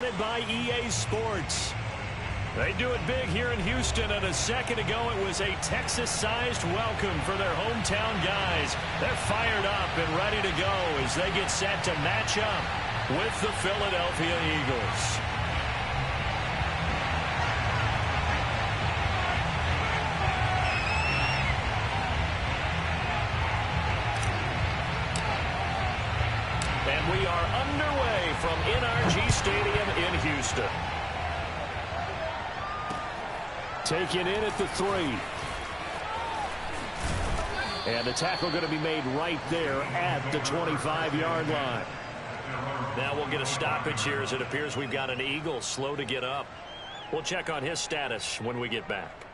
By EA Sports. They do it big here in Houston, and a second ago it was a Texas-sized welcome for their hometown guys. They're fired up and ready to go as they get set to match up with the Philadelphia Eagles. And we are underway from NRG Stadium in Houston. Taken in at the 3. And the tackle going to be made right there at the 25-yard line. Now we'll get a stoppage here as it appears we've got an Eagle slow to get up. We'll check on his status when we get back.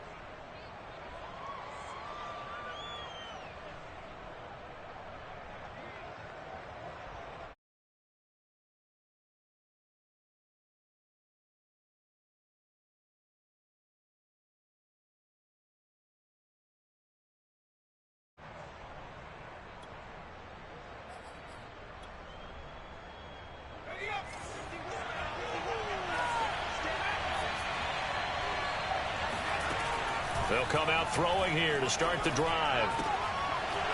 They'll come out throwing here to start the drive.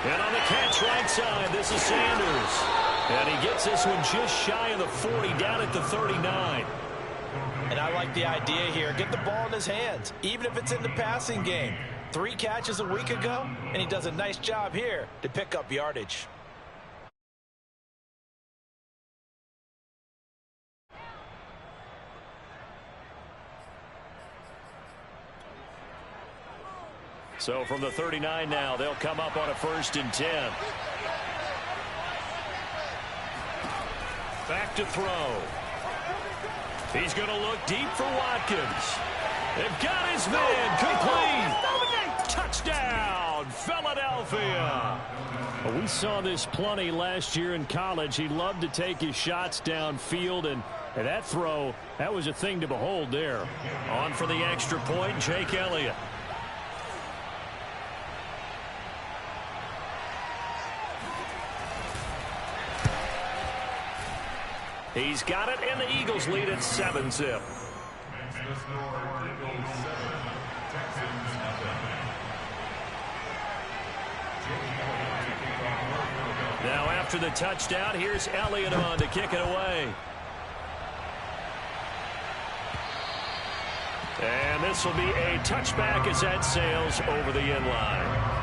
And on the catch right side, this is Sanders. And he gets this one just shy of the 40, down at the 39. And I like the idea here. Get the ball in his hands, even if it's in the passing game. 3 catches a week ago, and he does a nice job here to pick up yardage. So from the 39 now, they'll come up on a 1st and 10. Back to throw. He's going to look deep for Watkins. They've got his man complete. Touchdown, Philadelphia. Well, we saw this plenty last year in college. He loved to take his shots downfield, and that throw, that was a thing to behold there. On for the extra point, Jake Elliott. He's got it, and the Eagles lead at 7-zip. Now after the touchdown, here's Elliott on to kick it away. And this will be a touchback as that sails over the end line.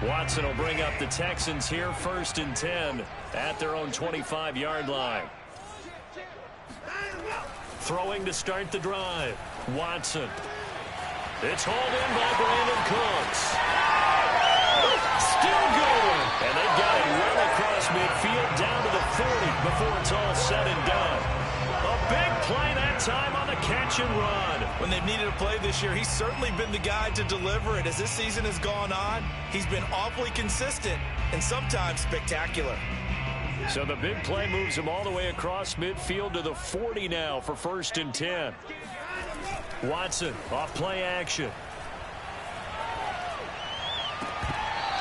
Watson will bring up the Texans here, 1st and 10 at their own 25-yard line. Throwing to start the drive. Watson. It's hauled in by Brandon Cooks. Still going. And they've got it well across midfield down to the 40 before it's all said and done. A big play that time on the catch and run. When they've needed a play this year, he's certainly been the guy to deliver it. As this season has gone on, he's been awfully consistent and sometimes spectacular. So the big play moves him all the way across midfield to the 40 now for 1st and 10. Watson off play action.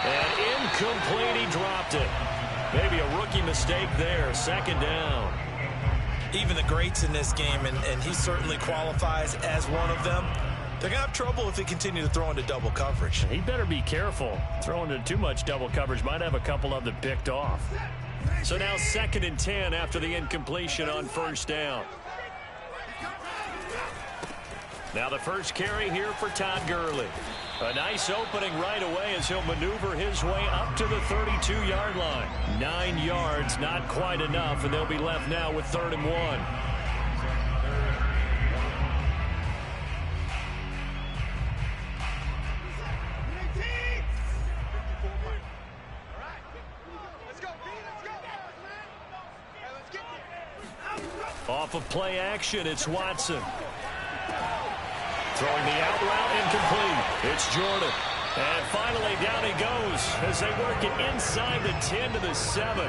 And incomplete, he dropped it. Maybe a rookie mistake there, 2nd down. Even the greats in this game, and he certainly qualifies as one of them, they're going to have trouble if they continue to throw into double coverage. He better be careful. Throwing into too much double coverage might have a couple of them picked off. So now 2nd and 10 after the incompletion on 1st down. Now the first carry here for Todd Gurley. A nice opening right away as he'll maneuver his way up to the 32-yard line. 9 yards, not quite enough, and they'll be left now with 3rd and 1. Off of play action, it's Watson. Throwing the out route incomplete. It's Jordan. And finally down he goes as they work it inside the 10 to the 7.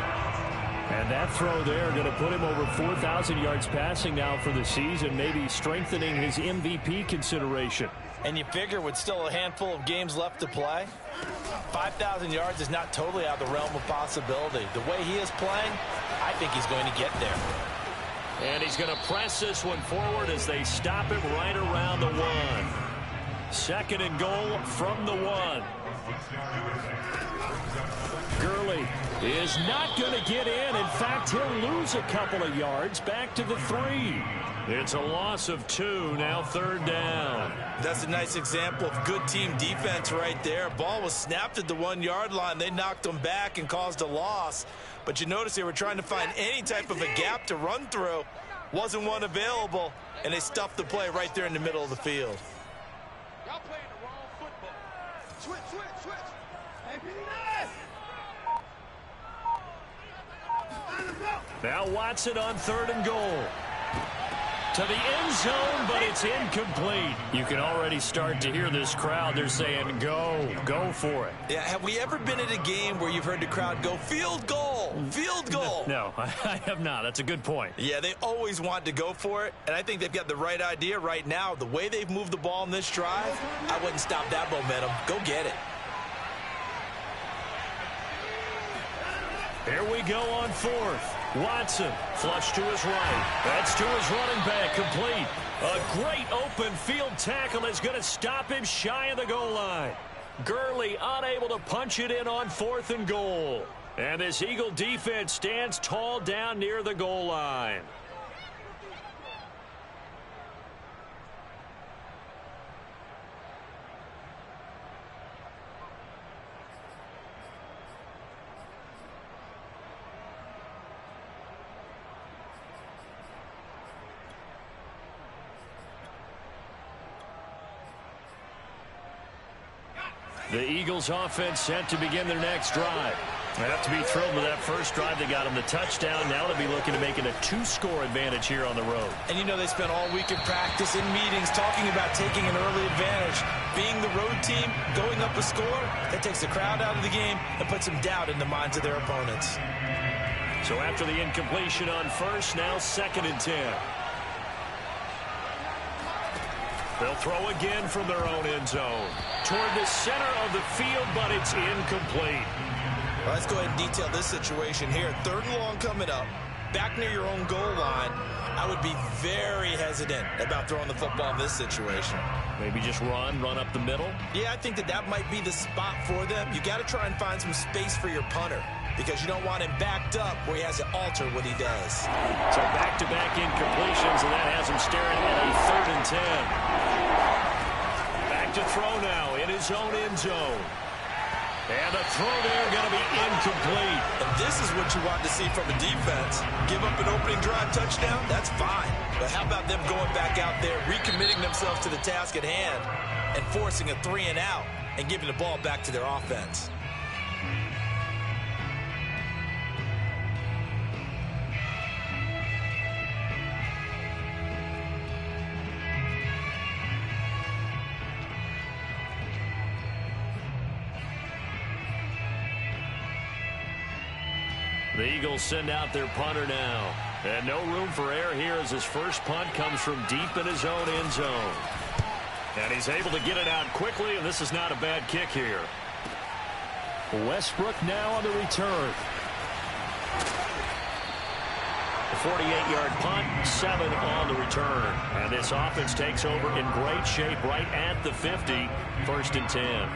And that throw there going to put him over 4,000 yards passing now for the season, maybe strengthening his MVP consideration. And you figure with still a handful of games left to play, 5,000 yards is not totally out of the realm of possibility. The way he is playing, I think he's going to get there. And he's going to press this one forward as they stop him right around the 1. 2nd and goal from the 1. Gurley is not going to get in. In fact, he'll lose a couple of yards back to the 3. It's a loss of 2, now 3rd down. That's a nice example of good team defense right there. Ball was snapped at the 1-yard line. They knocked him back and caused a loss. But you notice they were trying to find any type of a gap to run through. Wasn't one available, and they stuffed the play right there in the middle of the field. Y'all playing the wrong football. Switch. Now Watson on 3rd and goal. To the end zone, but it's incomplete. You can already start to hear this crowd. They're saying, go for it. Yeah, have we ever been at a game where you've heard the crowd go, field goal, field goal? No, I have not. That's a good point. Yeah, they always want to go for it, and I think they've got the right idea right now. The way they've moved the ball in this drive, I wouldn't stop that momentum. Go get it. Here we go on 4th. Watson, flush to his right. That's to his running back, complete. A great open field tackle is going to stop him shy of the goal line. Gurley unable to punch it in on 4th and goal. And this Eagle defense stands tall down near the goal line. The Eagles offense set to begin their next drive. They have to be thrilled with that first drive. They got them the touchdown. Now they'll be looking to make it a 2-score advantage here on the road. And you know they spent all week in practice, in meetings, talking about taking an early advantage. Being the road team, going up a score, that takes the crowd out of the game and puts some doubt in the minds of their opponents. So after the incompletion on 1st, now 2nd and 10. They'll throw again from their own end zone. Toward the center of the field, but it's incomplete. Well, let's go ahead and detail this situation here. 3rd and long coming up, back near your own goal line. I would be very hesitant about throwing the football in this situation. Maybe just run up the middle? Yeah, I think that might be the spot for them. You got to try and find some space for your punter because you don't want him backed up where he has to alter what he does. So back-to-back incompletions, and that has him staring at a 3rd and 10. To throw now in his own end zone. And the throw there going to be incomplete. And this is what you want to see from a defense. Give up an opening drive touchdown, that's fine. But how about them going back out there, recommitting themselves to the task at hand, and forcing a 3-and-out and giving the ball back to their offense. The Eagles send out their punter now. And no room for error here as his first punt comes from deep in his own end zone. And he's able to get it out quickly, and this is not a bad kick here. Westbrook now on the return. A 48-yard punt, 7 on the return. And this offense takes over in great shape right at the 50, 1st and 10.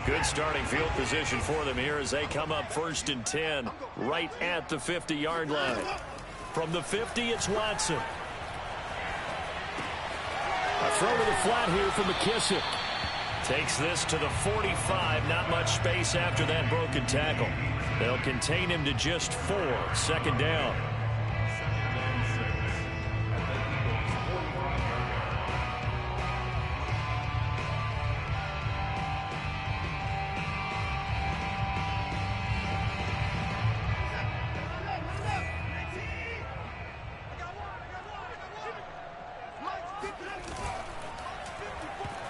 Good starting field position for them here as they come up 1st and 10 right at the 50-yard line. From the 50, it's Watson. A throw to the flat here from McKissick. Takes this to the 45. Not much space after that broken tackle. They'll contain him to just 4. 2nd down.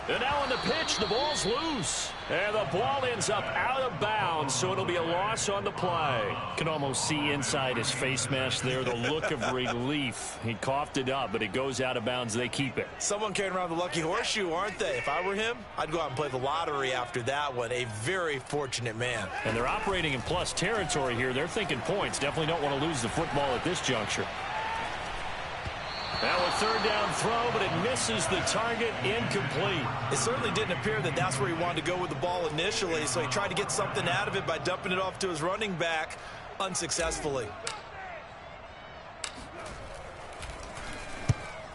And now on the pitch, the ball's loose. And the ball ends up out of bounds, so it'll be a loss on the play. Can almost see inside his face mask there the look of relief. He coughed it up, but it goes out of bounds. They keep it. Someone carrying around the lucky horseshoe, aren't they? If I were him, I'd go out and play the lottery after that one. A very fortunate man. And they're operating in plus territory here. They're thinking points. Definitely don't want to lose the football at this juncture. Now a third down throw, but it misses the target, incomplete. It certainly didn't appear that that's where he wanted to go with the ball initially, so he tried to get something out of it by dumping it off to his running back unsuccessfully.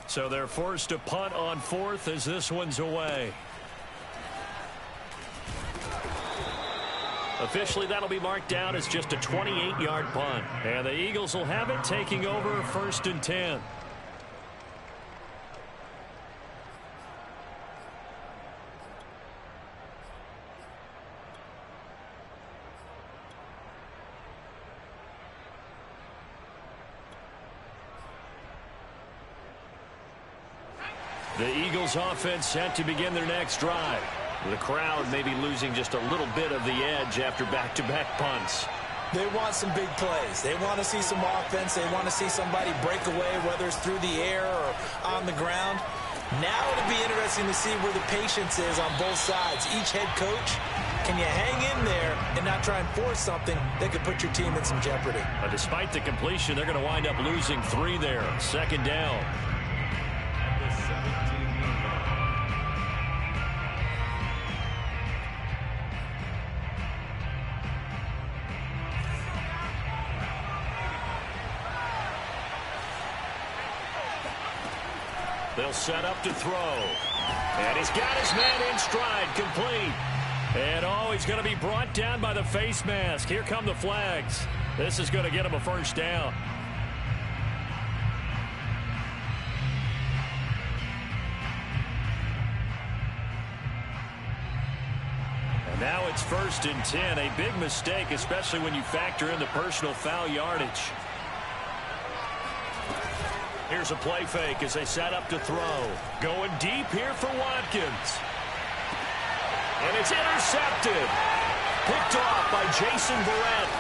So they're forced to punt on fourth as this one's away. Officially, that'll be marked down as just a 28-yard punt. And the Eagles will have it, taking over 1st and 10. The Eagles offense set to begin their next drive. The crowd may be losing just a little bit of the edge after back-to-back punts. They want some big plays. They want to see some offense. They want to see somebody break away, whether it's through the air or on the ground. Now it'll be interesting to see where the patience is on both sides. Each head coach, can you hang in there and not try and force something that could put your team in some jeopardy? But despite the completion, they're going to wind up losing 3 there. 2nd down. They'll set up to throw. And he's got his man in stride, complete. And, he's going to be brought down by the face mask. Here come the flags. This is going to get him a 1st down. And now it's 1st and 10. A big mistake, especially when you factor in the personal foul yardage. Here's a play fake as they set up to throw. Going deep here for Watkins. And it's intercepted. Picked off by Jason Verrett.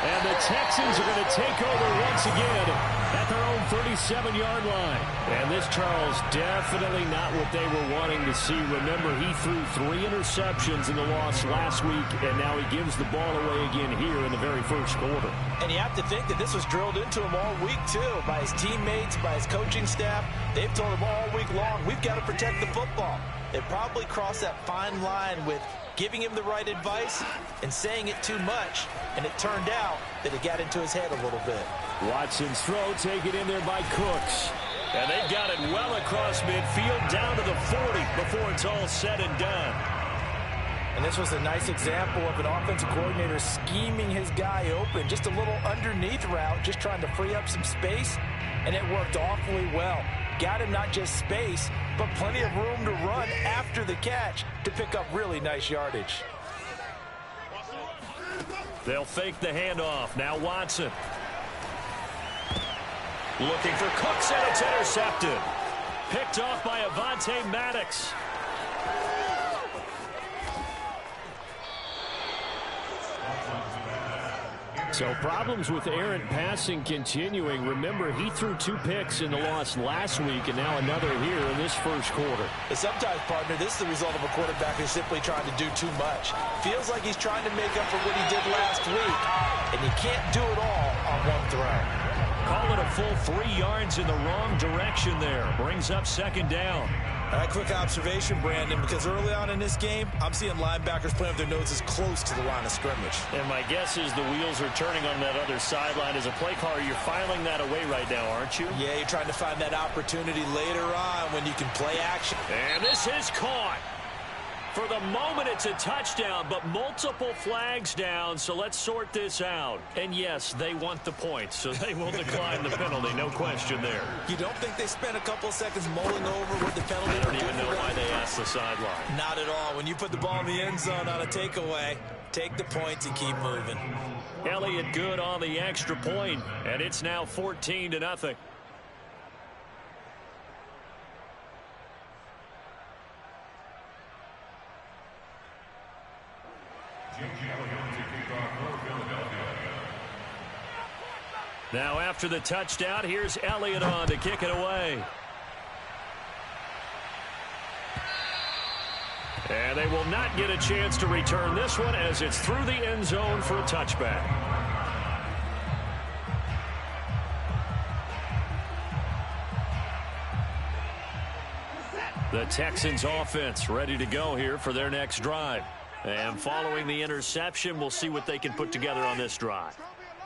And the Texans are going to take over once again at their own 37-yard line. And this, Charles, definitely not what they were wanting to see. Remember, he threw 3 interceptions in the loss last week, and now he gives the ball away again here in the very first quarter. And you have to think that this was drilled into him all week, too, by his teammates, by his coaching staff. They've told him all week long, we've got to protect the football. They probably crossed that fine line with giving him the right advice and saying it too much, and it turned out that it got into his head a little bit. Watson's throw taken in there by Cooks. And they've got it well across midfield down to the 40 before it's all said and done. And this was a nice example of an offensive coordinator scheming his guy open. Just a little underneath route, just trying to free up some space, and it worked awfully well. Got him not just space, but plenty of room to run after the catch to pick up really nice yardage. They'll fake the handoff. Now Watson. Looking for Cooks, and it's intercepted. Picked off by Avonte Maddox. So problems with errant passing continuing. Remember, he threw 2 picks in the loss last week, and now another here in this first quarter. And sometimes, partner, this is the result of a quarterback who's simply trying to do too much. Feels like he's trying to make up for what he did last week, and you can't do it all on one throw. Call it a full 3 yards in the wrong direction there. Brings up 2nd down. All right, quick observation, Brandon, because early on in this game, I'm seeing linebackers playing with their noses close to the line of scrimmage. And my guess is the wheels are turning on that other sideline. As a play caller, you're filing that away right now, aren't you? Yeah, you're trying to find that opportunity later on when you can play action. And this is caught. For the moment, it's a touchdown, but multiple flags down, so let's sort this out. And yes, they want the points, so they will decline the penalty, no question there. You don't think they spent a couple of seconds mulling over what the penalty? I don't even know why they asked the sideline. Not at all. When you put the ball in the end zone on a takeaway, take the points and keep moving. Elliott good on the extra point, and it's now 14-0. Now after the touchdown, here's Elliott on to kick it away. And they will not get a chance to return this one as it's through the end zone for a touchback. The Texans offense ready to go here for their next drive. And following the interception, we'll see what they can put together on this drive.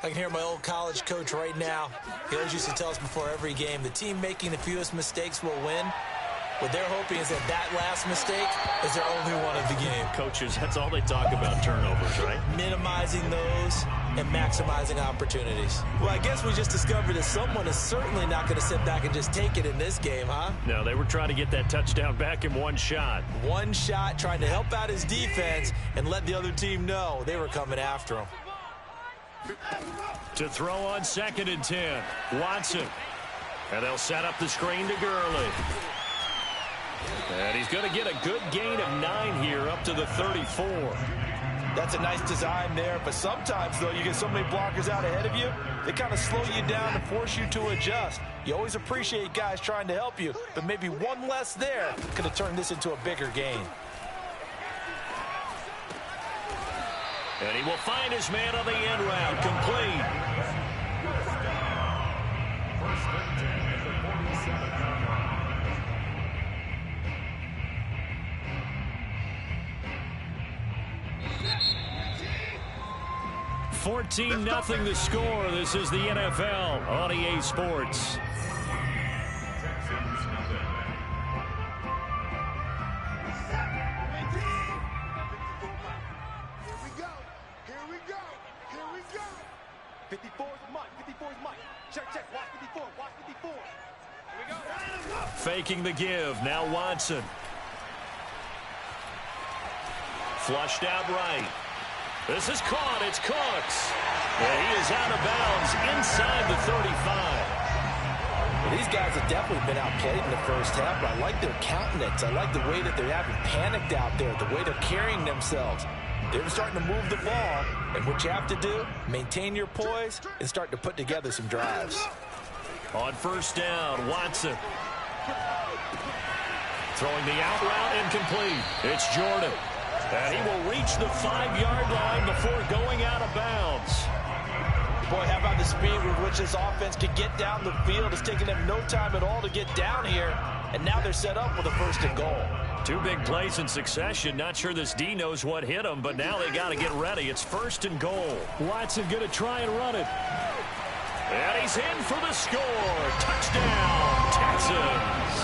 I can hear my old college coach right now. He always used to tell us before every game, the team making the fewest mistakes will win. What they're hoping is that last mistake is their only one of the game. Coaches, that's all they talk about, turnovers, right? Minimizing those and maximizing opportunities. Well, I guess we just discovered that someone is certainly not going to sit back and just take it in this game, huh? No, they were trying to get that touchdown back in one shot. One shot, trying to help out his defense and let the other team know they were coming after him. To throw on 2nd and 10, Watson. And they'll set up the screen to Gurley. And he's going to get a good gain of 9 here up to the 34. That's a nice design there, but sometimes, though, you get so many blockers out ahead of you, they kind of slow you down and force you to adjust. You always appreciate guys trying to help you, but maybe one less there could have turned this into a bigger gain. And he will find his man on the end route, complete. 14-0 the score. This is the NFL on EA Sports. Faking the give. Now Watson. Flushed out right. This is caught. It's Cooks. And he is out of bounds inside the 35. Well, these guys have definitely been outplayed in the first half, but I like their countenance. I like the way that they haven't panicked out there, the way they're carrying themselves. They're starting to move the ball, and what you have to do, maintain your poise and start to put together some drives. On first down, Watson. Throwing the out route, incomplete. It's Jordan. And he will reach the 5-yard line before going out of bounds. Boy, how about the speed with which this offense could get down the field? It's taken them no time at all to get down here, and now they're set up with a 1st and goal. 2 big plays in succession. Not sure this D knows what hit him, but now they got to get ready. It's 1st and goal. Watson going to try and run it. And he's in for the score. Touchdown, Texans.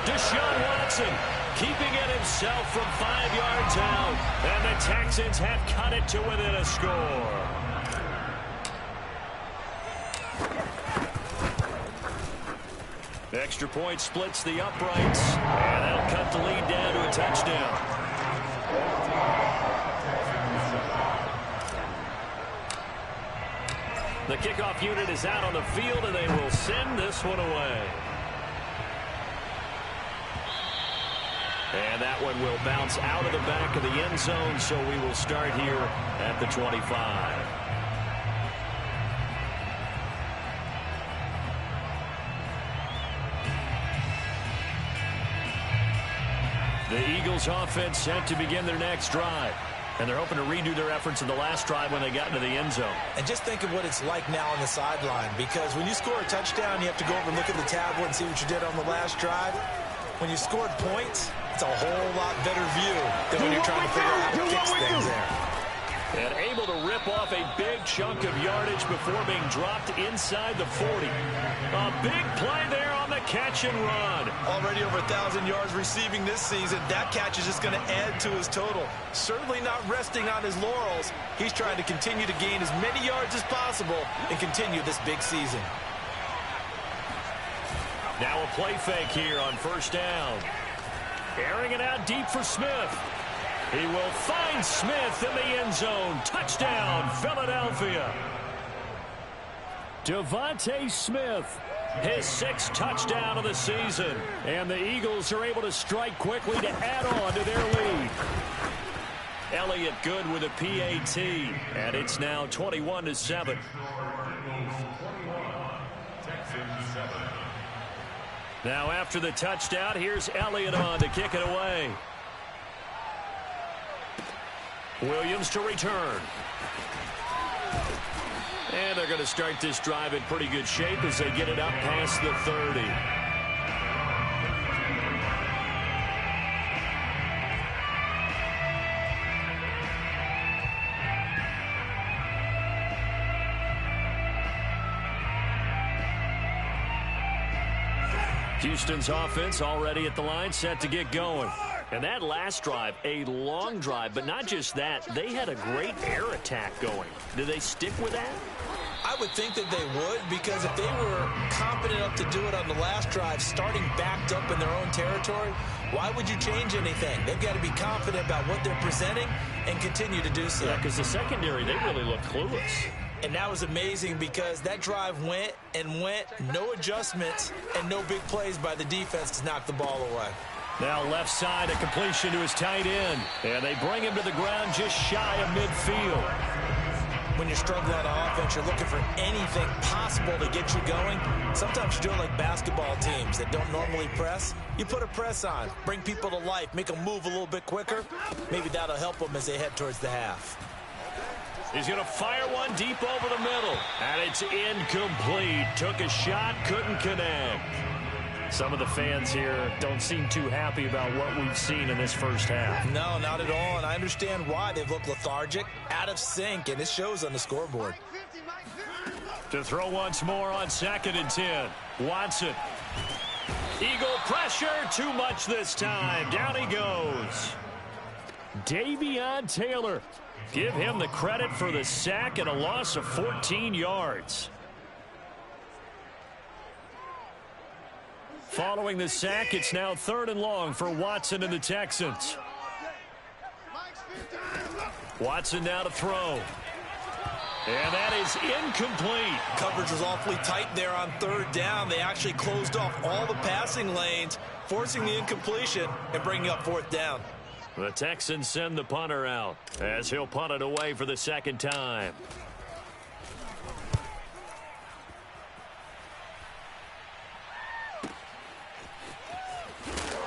Deshaun Watson keeping it himself from 5 yards out. And the Texans have cut it to within a score. Extra point splits the uprights. And that'll cut the lead down to a touchdown. The kickoff unit is out on the field, and they will send this one away. And that one will bounce out of the back of the end zone, so we will start here at the 25. The Eagles offense set to begin their next drive. And they're hoping to redo their efforts in the last drive when they got into the end zone. And just think of what it's like now on the sideline, because when you score a touchdown, you have to go over and look at the tablet and see what you did on the last drive. When you scored points, it's a whole lot better view than when you're trying to figure out how to fix things there. And able to rip off a big chunk of yardage before being dropped inside the 40. A big play there on the catch and run. Already over 1,000 yards receiving this season. That catch is just going to add to his total. Certainly not resting on his laurels. He's trying to continue to gain as many yards as possible and continue this big season. Now a play fake here on first down. Airing it out deep for Smith. He will find Smith in the end zone. Touchdown, Philadelphia. Devontae Smith, his 6th touchdown of the season. And the Eagles are able to strike quickly to add on to their lead. Elliott good with a PAT, and it's now 21-7. Now after the touchdown, here's Elliott on to kick it away. Williams to return. And they're going to start this drive in pretty good shape as they get it up past the 30. Houston's offense already at the line, set to get going. And that last drive, a long drive, but not just that. They had a great air attack going. Do they stick with that? I would think that they would, because if they were confident enough to do it on the last drive, starting backed up in their own territory, why would you change anything? They've got to be confident about what they're presenting and continue to do so. Yeah, because the secondary, they really look clueless. And that was amazing because that drive went and went, no adjustments and no big plays by the defense to knock the ball away. Now left side, a completion to his tight end. And they bring him to the ground just shy of midfield. When you're struggling on offense, you're looking for anything possible to get you going. Sometimes you're doing like basketball teams that don't normally press. You put a press on, bring people to life, make them move a little bit quicker. Maybe that'll help them as they head towards the half. He's going to fire one deep over the middle. And it's incomplete. Took a shot, couldn't connect. Some of the fans here don't seem too happy about what we've seen in this first half. No, not at all, and I understand why. They've looked lethargic, out of sync, and it shows on the scoreboard. To throw once more on 2nd and 10. Watson. Eagle pressure, too much this time. Down he goes. Davion Taylor. Give him the credit for the sack and a loss of 14 yards. Following the sack, it's now 3rd and long for Watson and the Texans. Watson now to throw. And that is incomplete. Coverage was awfully tight there on 3rd down. They actually closed off all the passing lanes, forcing the incompletion and bringing up 4th down. The Texans send the punter out as he'll punt it away for the 2nd time.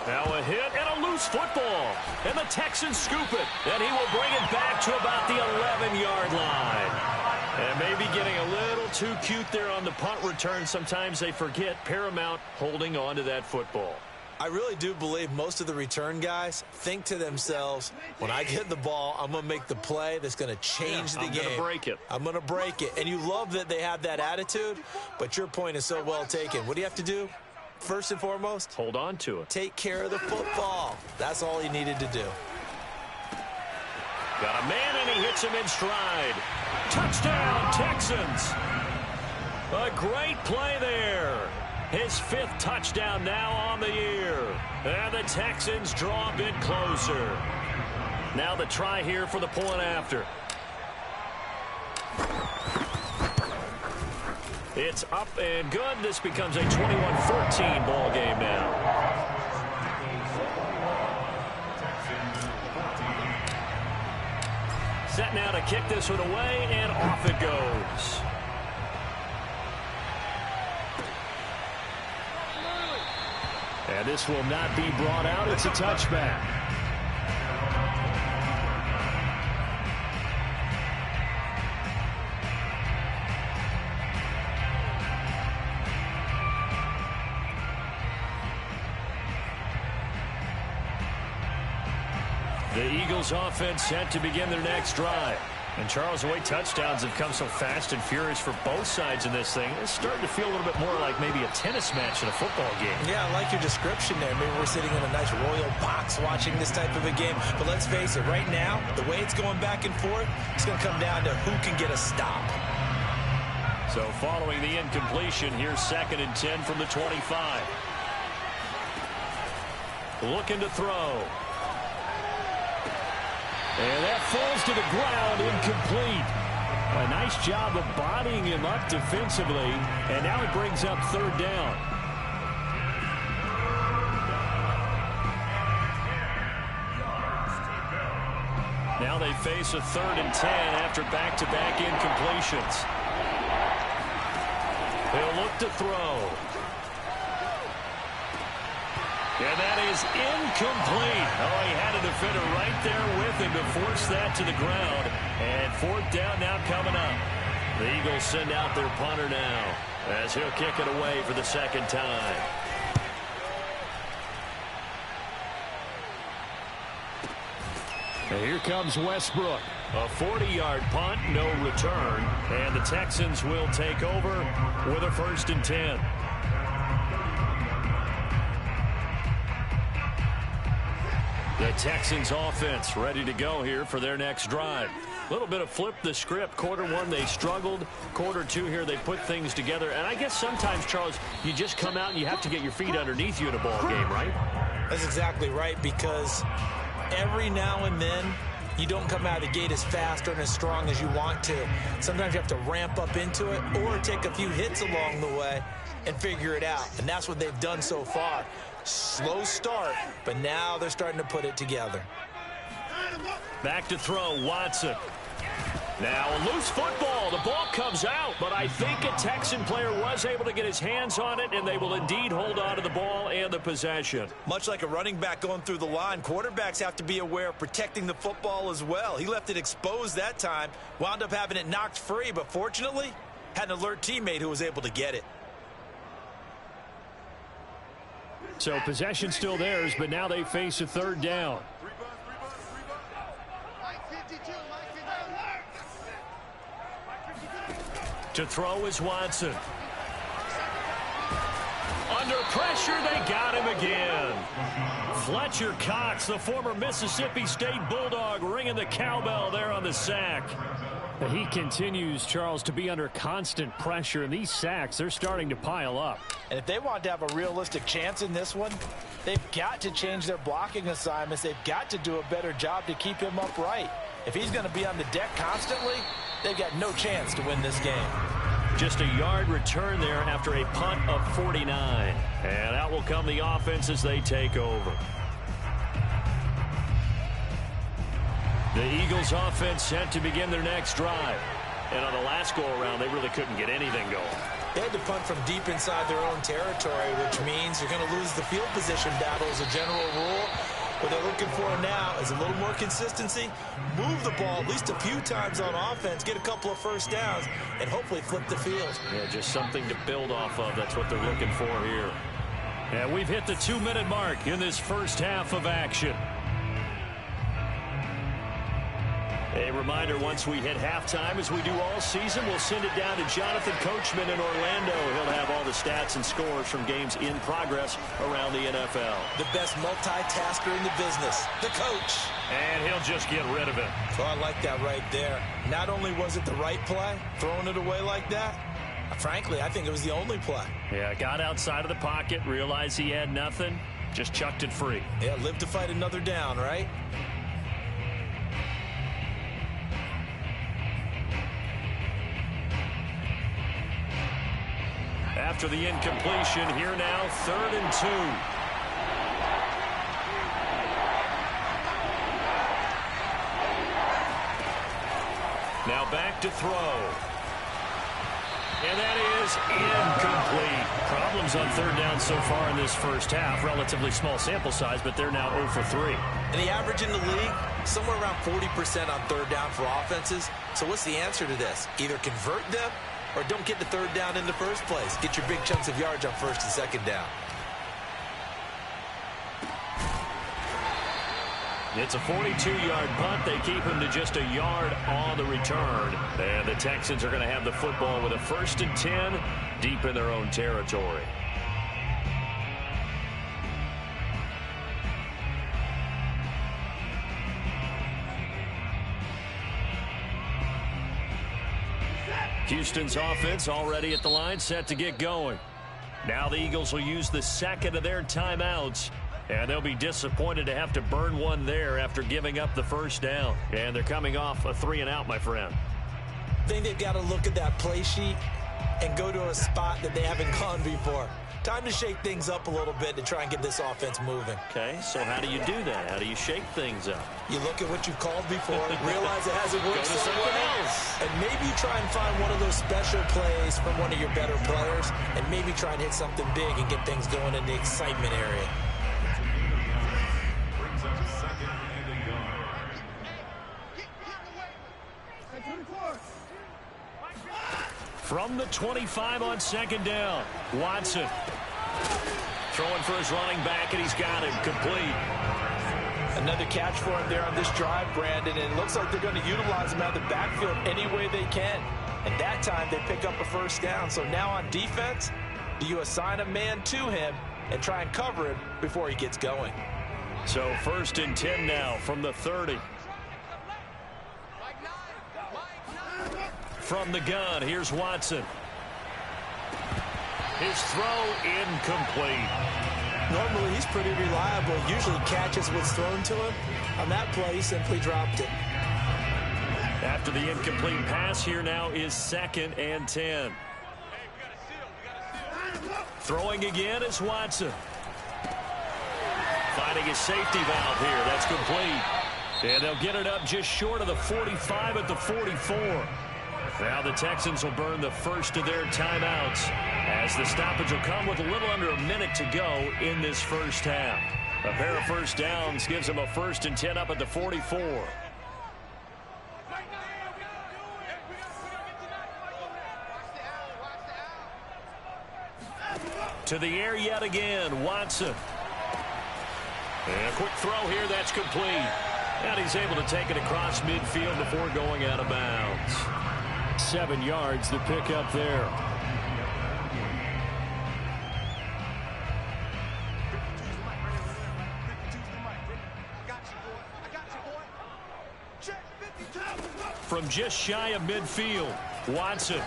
Now a hit and a loose football. And the Texans scoop it. And he will bring it back to about the 11-yard line. And maybe getting a little too cute there on the punt return. Sometimes they forget paramount holding on to that football. I really do believe most of the return guys think to themselves, when I get the ball, I'm going to make the play that's going to change the game. I'm going to break it. I'm going to break it. And you love that they have that attitude, but your point is so well taken. What do you have to do? First and foremost, hold on to it. Take care of the football. That's all he needed to do. Got a man, and he hits him in stride. Touchdown, Texans. A great play there. His 5th touchdown now on the year. And the Texans draw a bit closer. Now the try here for the point after. It's up and good. This becomes a 21-14 ball game now. Set now to kick this one away, and off it goes. And this will not be brought out. It's a touchback. The Eagles offense set to begin their next drive. And Charles, the way touchdowns have come so fast and furious for both sides in this thing, it's starting to feel a little bit more like maybe a tennis match in a football game. Yeah, I like your description there. Maybe we're sitting in a nice royal box watching this type of a game. But let's face it, right now, the way it's going back and forth, it's going to come down to who can get a stop. So following the incompletion, here's 2nd and 10 from the 25. Looking to throw. And that falls to the ground, incomplete. A nice job of bodying him up defensively, and now it brings up 3rd down. Now they face a 3rd and 10 after back-to-back incompletions. He'll look to throw. And that is incomplete. Oh, he had a defender right there with him to force that to the ground. And 4th down now coming up. The Eagles send out their punter now as he'll kick it away for the 2nd time. And here comes Westbrook. A 40-yard punt, no return. And the Texans will take over with a 1st and 10. The Texans offense ready to go here for their next drive. A little bit of flip the script. Quarter 1, they struggled. Quarter 2 here, they put things together. And I guess sometimes, Charles, you just come out and you have to get your feet underneath you in a ball game, right? That's exactly right, because every now and then you don't come out of the gate as fast or as strong as you want to. Sometimes you have to ramp up into it or take a few hits along the way and figure it out. And that's what they've done so far. Slow start, but now they're starting to put it together. Back to throw, Watson. Now a loose football. The ball comes out, but I think a Texan player was able to get his hands on it, and they will indeed hold on to the ball and the possession. Much like a running back going through the line, quarterbacks have to be aware of protecting the football as well. He left it exposed that time, wound up having it knocked free, but fortunately had an alert teammate who was able to get it. So possession still theirs, but now they face a 3rd down. To throw is Watson. Under pressure, they got him again. Fletcher Cox, the former Mississippi State Bulldog, ringing the cowbell there on the sack. He continues, Charles, to be under constant pressure, and these sacks, they're starting to pile up. And if they want to have a realistic chance in this one, they've got to change their blocking assignments. They've got to do a better job to keep him upright. If he's going to be on the deck constantly, they've got no chance to win this game. Just a yard return there after a punt of 49. And out will come the offense as they take over. The Eagles offense set to begin their next drive. And on the last go-around, they really couldn't get anything going. They had to punt from deep inside their own territory, which means you're going to lose the field position battle as a general rule. What they're looking for now is a little more consistency, move the ball at least a few times on offense, get a couple of 1st downs, and hopefully flip the field. Yeah, just something to build off of. That's what they're looking for here. And we've hit the 2-minute mark in this first half of action. A reminder, once we hit halftime, as we do all season, we'll send it down to Jonathan Coachman in Orlando. He'll have all the stats and scores from games in progress around the NFL. The best multitasker in the business, the coach. And he'll just get rid of it. So I like that right there. Not only was it the right play, throwing it away like that, frankly, I think it was the only play. Yeah, got outside of the pocket, realized he had nothing, just chucked it free. Yeah, live to fight another down, right? After the incompletion, here now, 3rd and 2. Now back to throw. And that is incomplete. Problems on 3rd down so far in this first half. Relatively small sample size, but they're now 0 for 3. And the average in the league, somewhere around 40% on 3rd down for offenses. So what's the answer to this? Either convert them or don't get the 3rd down in the first place. Get your big chunks of yards on 1st and 2nd down. It's a 42-yard punt. They keep him to just a yard on the return. And the Texans are going to have the football with a 1st and 10 deep in their own territory. Houston's offense already at the line, set to get going. Now the Eagles will use the 2nd of their timeouts, and they'll be disappointed to have to burn one there after giving up the 1st down. And they're coming off a 3-and-out, my friend. I think they've got to look at that play sheet and go to a spot that they haven't gone before. Time to shake things up a little bit to try and get this offense moving. Okay, so how do you do that? How do you shake things up? You look at what you've called before, realize it hasn't worked somewhere else, and maybe try and find one of those special plays from one of your better players, and maybe try and hit something big and get things going in the excitement area. From the 25 on second down, Watson throwing for his running back, and he's got him complete. Another catch for him there on this drive, Brandon, and it looks like they're going to utilize him out of the backfield any way they can. And that time they pick up a first down. So now on defense, do you assign a man to him and try and cover him before he gets going? So 1st and 10 now from the 30. From the gun, here's Watson. His throw incomplete. Normally he's pretty reliable, usually catches what's thrown to him. On that play, he simply dropped it. After the incomplete pass, here now is 2nd and 10. Throwing again is Watson. Finding his safety valve here. That's complete. And they'll get it up just short of the 45 at the 44. Now the Texans will burn the first of their timeouts as the stoppage will come with a little under a minute to go in this first half. A pair of first downs gives them a 1st and 10 up at the 44. To the air yet again, Watson. And a quick throw here, that's complete. And he's able to take it across midfield before going out of bounds. 7 yards to pick up there. From just shy of midfield, Watson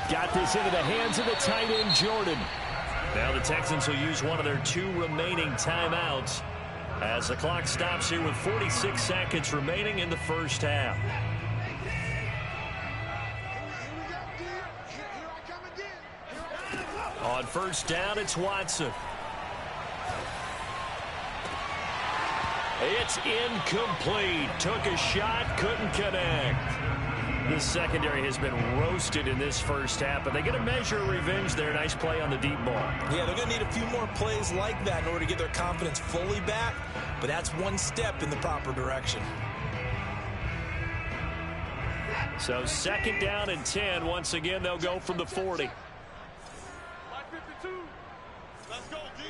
got this into the hands of the tight end, Jordan. Now the Texans will use one of their 2 remaining timeouts as the clock stops here with 46 seconds remaining in the first half. On first down, it's Watson. It's incomplete. Took a shot, couldn't connect. The secondary has been roasted in this first half, but they get a measure of revenge there. Nice play on the deep ball. Yeah, they're going to need a few more plays like that in order to get their confidence fully back, but that's one step in the proper direction. So 2nd down and 10. Once again, they'll go from the 40. Let's go, D.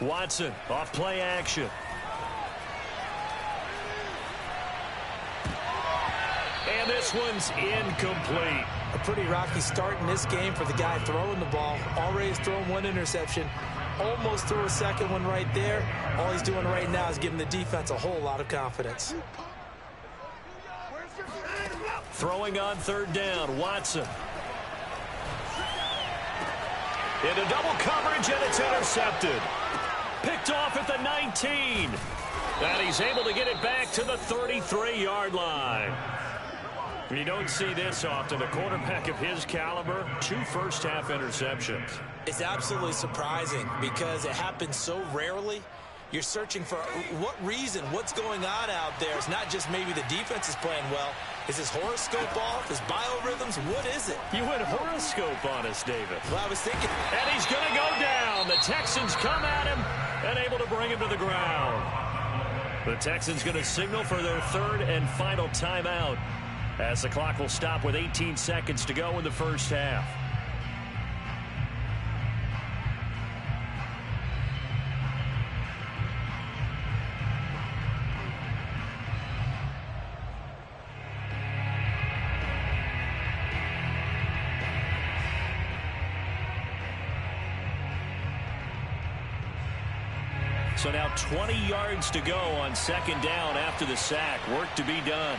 Watson off play action. And this one's incomplete. A pretty rocky start in this game for the guy throwing the ball. Already has thrown 1 interception. Almost threw a second one right there. All he's doing right now is giving the defense a whole lot of confidence. Throwing on 3rd down, Watson. Into double coverage, and it's intercepted. Picked off at the 19. And he's able to get it back to the 33-yard line. You don't see this often. A quarterback of his caliber, 2 first-half interceptions. It's absolutely surprising because it happens so rarely. You're searching for what reason, what's going on out there. It's not just maybe the defense is playing well. Is his horoscope off? His biorhythms? What is it? You went horoscope on us, David. Well, I was thinking. And he's going to go down. The Texans come at him and able to bring him to the ground. The Texans going to signal for their 3rd and final timeout as the clock will stop with 18 seconds to go in the first half. So now 20 yards to go on 2nd down after the sack. Work to be done.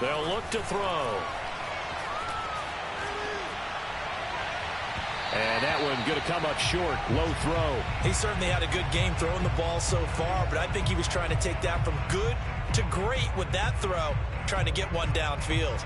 They'll look to throw. And that one going to come up short. Low throw. He certainly had a good game throwing the ball so far, but I think he was trying to take that from good to great with that throw, trying to get one downfield.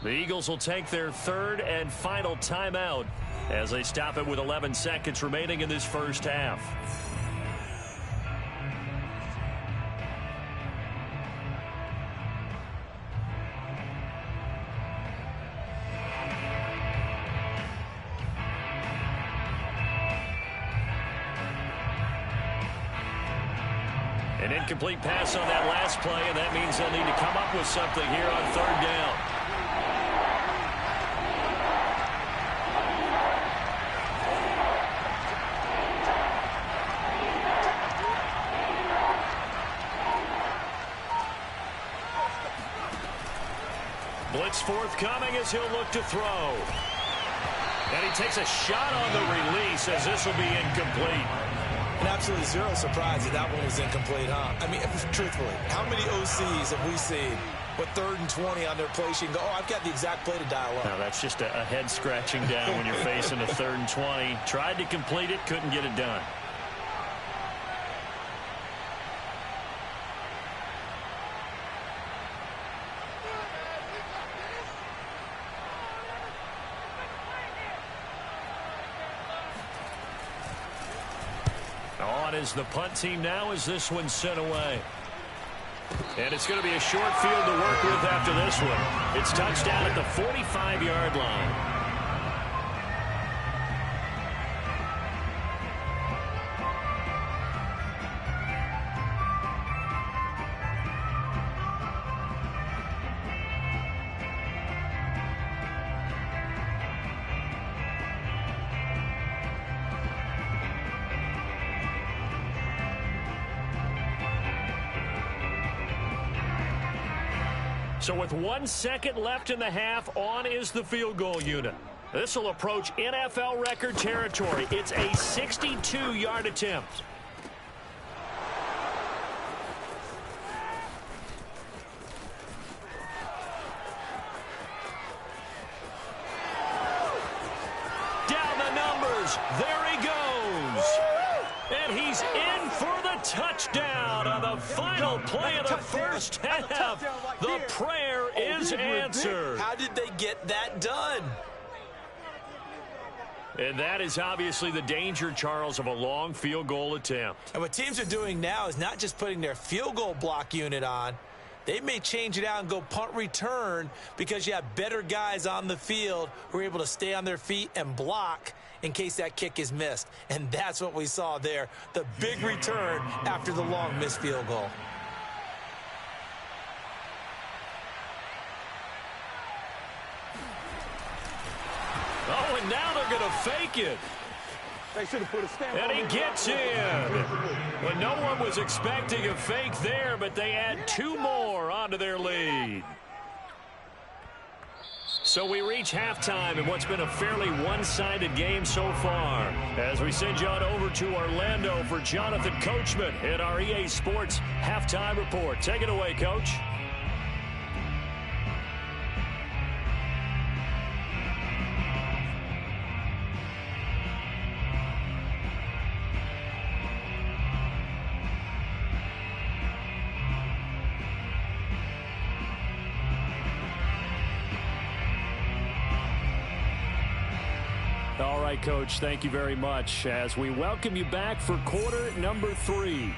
The Eagles will take their third and final timeout as they stop it with 11 seconds remaining in this first half. An incomplete pass on that last play, and that means they'll need to come up with something here on third down. Blitz forthcoming as he'll look to throw. And he takes a shot on the release as this will be incomplete. And absolutely zero surprise that one was incomplete, huh? I mean, truthfully, how many OCs have we seen with 3rd and 20 on their play sheet and go, oh, I've got the exact play to dial up? Now, that's just a head scratching down when you're facing a 3rd and 20. Tried to complete it, couldn't get it done. On is the punt team now as this one's sent away. And it's going to be a short field to work with after this one. It's touchdown at the 45-yard line. So with 1 second left in the half, on is the field goal unit. This will approach NFL record territory. It's a 62-yard attempt. Down the numbers. There he goes. And he's in for the touchdown on the final play of the first half. The prayer is answered. How did they get that done? And that is obviously the danger, Charles, of a long field goal attempt. And what teams are doing now is not just putting their field goal block unit on. They may change it out and go punt return because you have better guys on the field who are able to stay on their feet and block in case that kick is missed. And that's what we saw there, the big return after the long missed field goal. Oh, and now they're going to fake it. They should have put a stamp And he gets in. Well, no one was expecting a fake there, but they add 2 more onto their lead. So we reach halftime in what's been a fairly one-sided game so far. As we send you on over to Orlando for Jonathan Coachman in our EA Sports Halftime Report. Take it away, Coach. All right, Coach, thank you very much as we welcome you back for quarter number 3.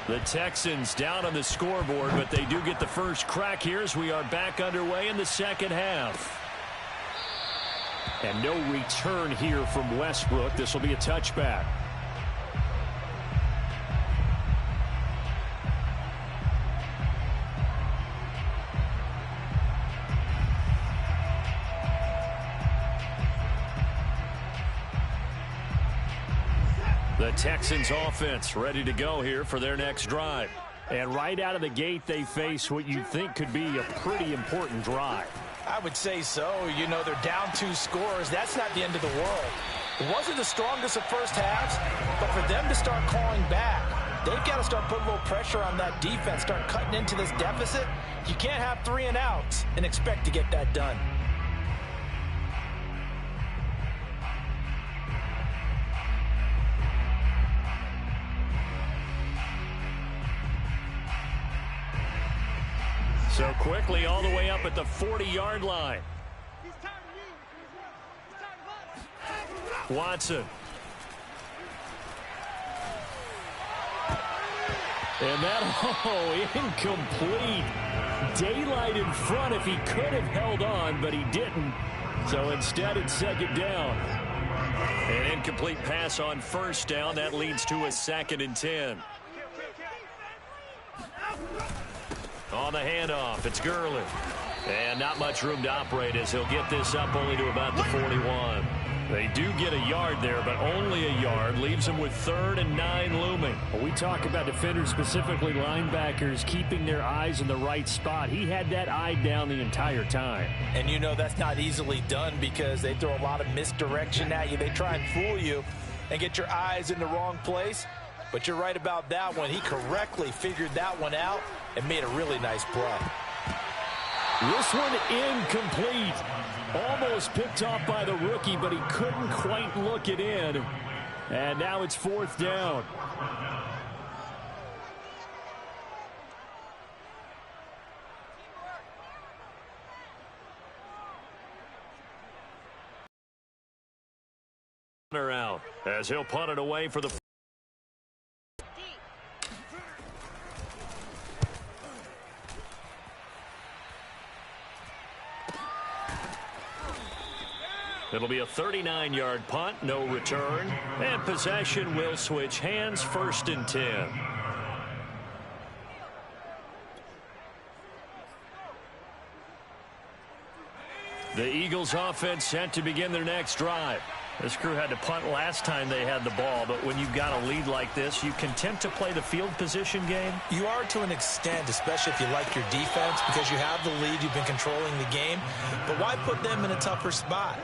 The Texans down on the scoreboard, but they do get the first crack here as we are back underway in the second half. And no return here from Westbrook. This will be a touchback. The Texans offense ready to go here for their next drive. And right out of the gate, they face what you think could be a pretty important drive. I would say so. You know, they're down 2 scores. That's not the end of the world. It wasn't the strongest of first halves, but for them to start calling back, they've got to start putting a little pressure on that defense, start cutting into this deficit. You can't have 3 and outs and expect to get that done. So quickly all the way up at the 40-yard line. Watson. And that, incomplete. Daylight in front if he could have held on, but he didn't. So instead it's second down. An incomplete pass on first down. That leads to a 2nd and 10. On the handoff, it's Gurley. And not much room to operate as he'll get this up only to about the 41. They do get a yard there, but only a yard. Leaves them with 3rd and 9 looming. Well, we talk about defenders, specifically linebackers, keeping their eyes in the right spot. He had that eye down the entire time. And you know that's not easily done because they throw a lot of misdirection at you. They try and fool you and get your eyes in the wrong place. But you're right about that one. He correctly figured that one out and made a really nice play. This one incomplete. Almost picked off by the rookie, but he couldn't quite look it in. And now it's 4th down. Out as he'll punt it away for the. It'll be a 39-yard punt, no return, and possession will switch hands, 1st and 10. The Eagles offense set to begin their next drive. This crew had to punt last time they had the ball, but when you've got a lead like this, you content to play the field position game? You are to an extent, especially if you like your defense, because you have the lead, you've been controlling the game. But why put them in a tougher spot?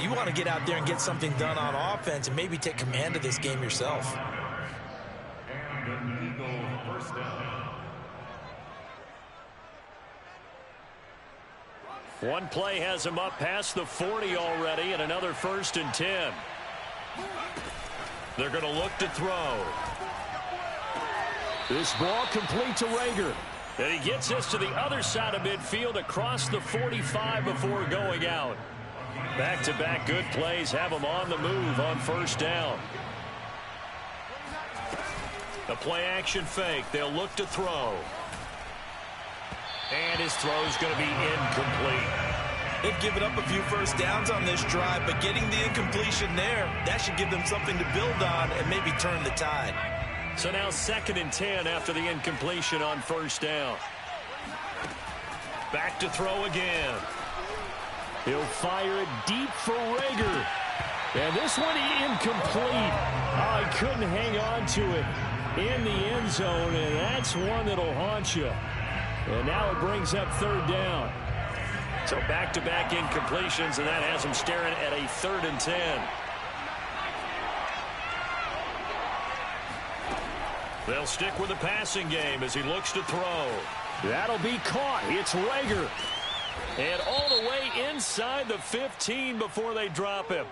You want to get out there and get something done on offense and maybe take command of this game yourself. One play has him up past the 40 already, and another 1st and 10. They're going to look to throw. This ball complete to Rager. And he gets this to the other side of midfield across the 45 before going out. Back-to-back good plays have him on the move on 1st down. The play-action fake. They'll look to throw. And his throw's going to be incomplete. They've given up a few first downs on this drive, but getting the incompletion there, that should give them something to build on and maybe turn the tide. So now 2nd and 10 after the incompletion on 1st down. Back to throw again. He'll fire it deep for Rager. And this one incomplete. Oh, he couldn't hang on to it in the end zone, and that's one that'll haunt you. And now it brings up 3rd down. So back-to-back incompletions, and that has him staring at a 3rd and 10. They'll stick with the passing game as he looks to throw. That'll be caught. It's Rager. And all the way inside the 15 before they drop him.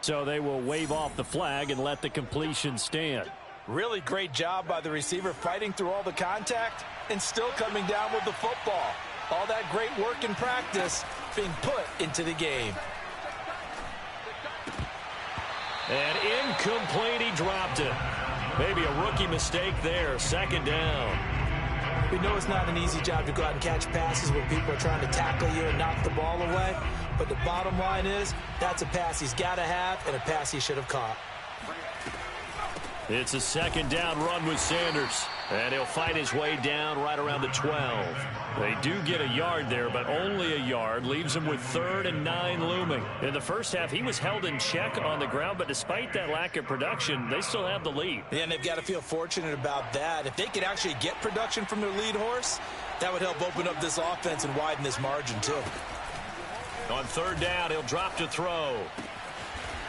So they will wave off the flag and let the completion stand. Really great job by the receiver fighting through all the contact and still coming down with the football. All that great work in practice being put into the game. And incomplete, he dropped it. Maybe a rookie mistake there, 2nd down. We know it's not an easy job to go out and catch passes when people are trying to tackle you and knock the ball away. But the bottom line is, that's a pass he's got to have and a pass he should have caught. It's a 2nd down run with Sanders. And he'll fight his way down right around the 12. They do get a yard there, but only a yard. Leaves him with 3rd and 9 looming. In the first half, he was held in check on the ground, but despite that lack of production, they still have the lead. Yeah, and they've got to feel fortunate about that. If they could actually get production from their lead horse, that would help open up this offense and widen this margin, too. On 3rd down, he'll drop to throw.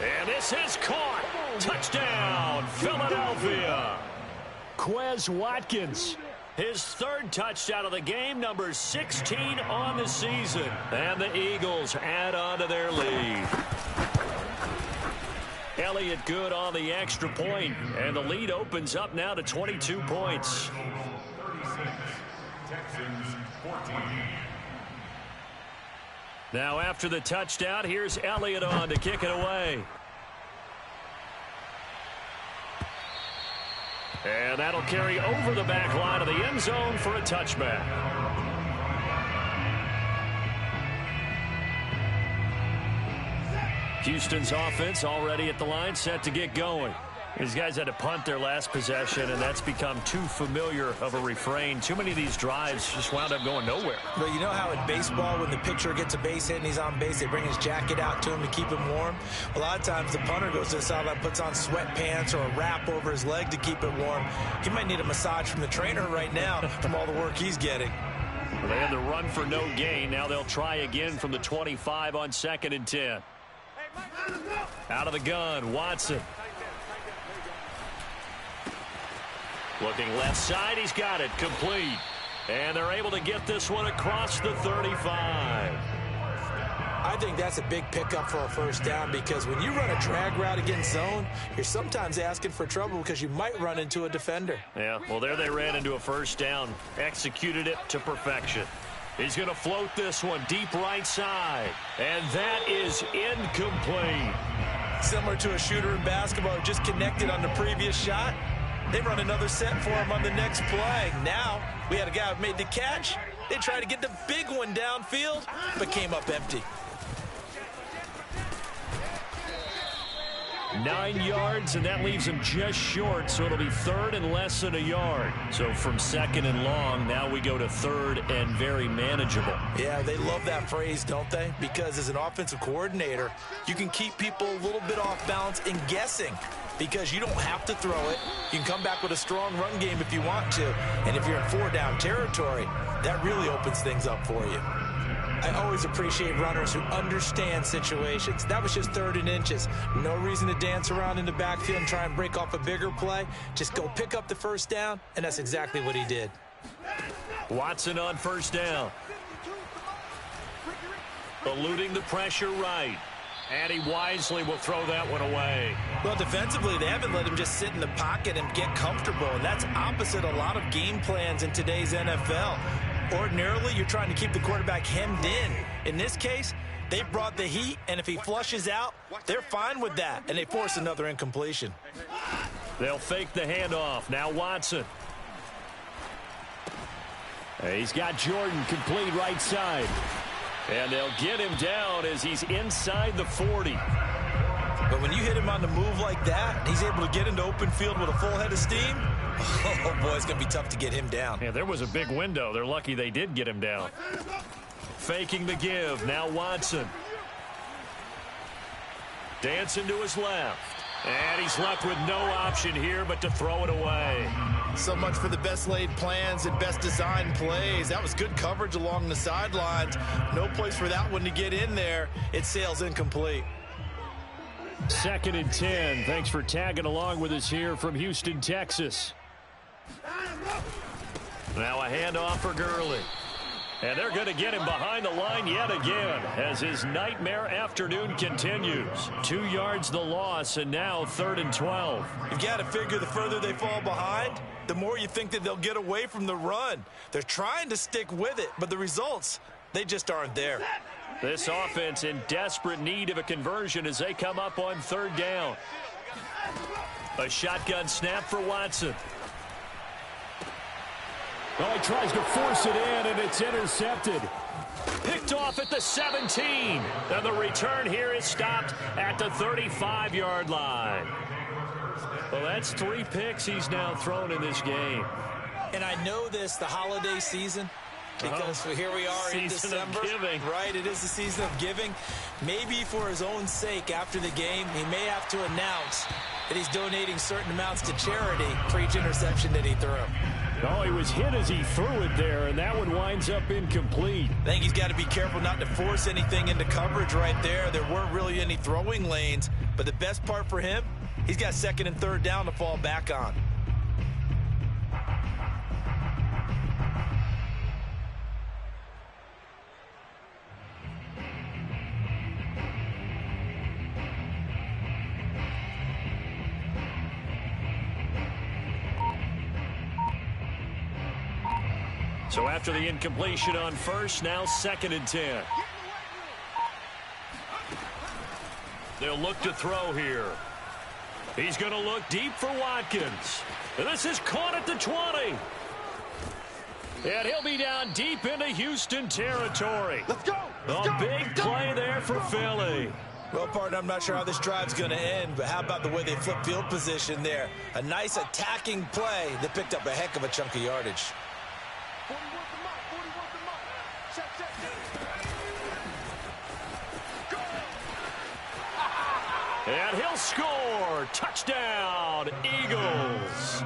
And this is caught. Touchdown, Philadelphia. Quez Watkins, his 3rd touchdown of the game, number 16 on the season. And the Eagles add on to their lead. Elliott good on the extra point, and the lead opens up now to 22 points. Now after the touchdown, here's Elliott on to kick it away. And that'll carry over the back line of the end zone for a touchback. Houston's offense already at the line, set to get going. These guys had to punt their last possession, and that's become too familiar of a refrain. Too many of these drives just wound up going nowhere. But you know how in baseball, when the pitcher gets a base hit and he's on base, they bring his jacket out to him to keep him warm? A lot of times the punter goes to the sideline, puts on sweatpants or a wrap over his leg to keep it warm. He might need a massage from the trainer right now from all the work he's getting. Well, they had the run for no gain. Now they'll try again from the 25 on 2nd and 10. Out of the gun, Watson. Looking left side, he's got it, complete. And they're able to get this one across the 35. I think that's a big pickup for a 1st down, because when you run a drag route against zone, you're sometimes asking for trouble because you might run into a defender. Yeah, well, there they ran into a 1st down. Executed it to perfection. He's going to float this one deep right side. And that is incomplete. Similar to a shooter in basketball who just connected on the previous shot. They run another set for him on the next play. Now, we had a guy who made the catch. They tried to get the big one downfield, but came up empty. 9 yards, and that leaves him just short, so it'll be 3rd and less than a yard. So from 2nd and long, now we go to 3rd and very manageable. Yeah, they love that phrase, don't they? Because as an offensive coordinator, you can keep people a little bit off balance and guessing, because you don't have to throw it. You can come back with a strong run game if you want to. And if you're in 4-down territory, that really opens things up for you. I always appreciate runners who understand situations. That was just 3rd and inches. No reason to dance around in the backfield and try and break off a bigger play. Just go pick up the 1st down, and that's exactly what he did. Watson on 1st down. Eluding the pressure right. And he wisely will throw that one away. Well, defensively, they haven't let him just sit in the pocket and get comfortable, and that's opposite a lot of game plans in today's NFL. Ordinarily, you're trying to keep the quarterback hemmed in. In this case, they brought the heat, and if he flushes out, they're fine with that, and they force another incompletion. They'll fake the handoff. Now Watson. He's got Jordan complete right side. And they'll get him down as he's inside the 40. But when you hit him on the move like that, he's able to get into open field with a full head of steam. Oh, boy, it's going to be tough to get him down. Yeah, there was a big window. They're lucky they did get him down. Faking the give. Now Watson. Dancing to his left. And he's left with no option here but to throw it away. So much for the best laid plans and best designed plays. That was good coverage along the sidelines. No place for that one to get in there. It sails incomplete. 2nd and 10. Thanks for tagging along with us here from Houston, Texas. Now a handoff for Gurley. And they're going to get him behind the line yet again as his nightmare afternoon continues. 2 yards the loss, and now 3rd and 12. You've got to figure the further they fall behind, the more you think that they'll get away from the run. They're trying to stick with it, but the results, they just aren't there. This offense in desperate need of a conversion as they come up on 3rd down. A shotgun snap for Watson. Oh, he tries to force it in, and it's intercepted. Picked off at the 17. And the return here is stopped at the 35-yard line. Well, that's 3 picks he's now thrown in this game. And I know this, the holiday season, because here we are in December. Right, it is the season of giving. Maybe for his own sake after the game, he may have to announce that he's donating certain amounts to charity for each interception that he threw. Oh, he was hit as he threw it there, and that one winds up incomplete. I think he's got to be careful not to force anything into coverage right there. There weren't really any throwing lanes, but the best part for him, he's got second and third down to fall back on. So after the incompletion on first, now 2nd and 10. They'll look to throw here. He's going to look deep for Watkins. And this is caught at the 20. And he'll be down deep into Houston territory. Let's go. A big play there for Philly. Well, partner, I'm not sure how this drive's going to end, but how about the way they flip field position there? A nice attacking play that picked up a heck of a chunk of yardage. 40 worth the mark. 40 worth the mark. Check. Go. And he'll score. Touchdown, Eagles.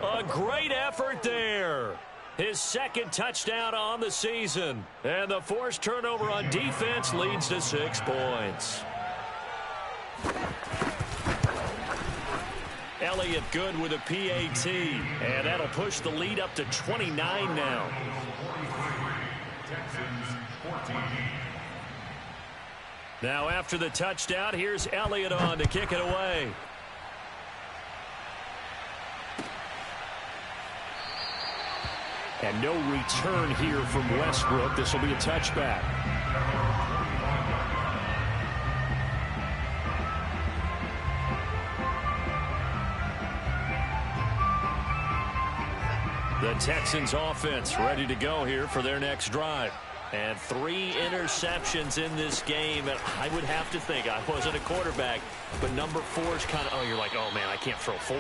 A great effort there. His second touchdown on the season. And the forced turnover on defense leads to 6 points. Elliott good with a PAT. And that'll push the lead up to 29 now. Now after the touchdown, here's Elliott on to kick it away. And no return here from Westbrook. This will be a touchback. The Texans offense ready to go here for their next drive. And 3 interceptions in this game. And I would have to think, I wasn't a quarterback, but number 4 is kind of, you're like, oh, man, I can't throw 4.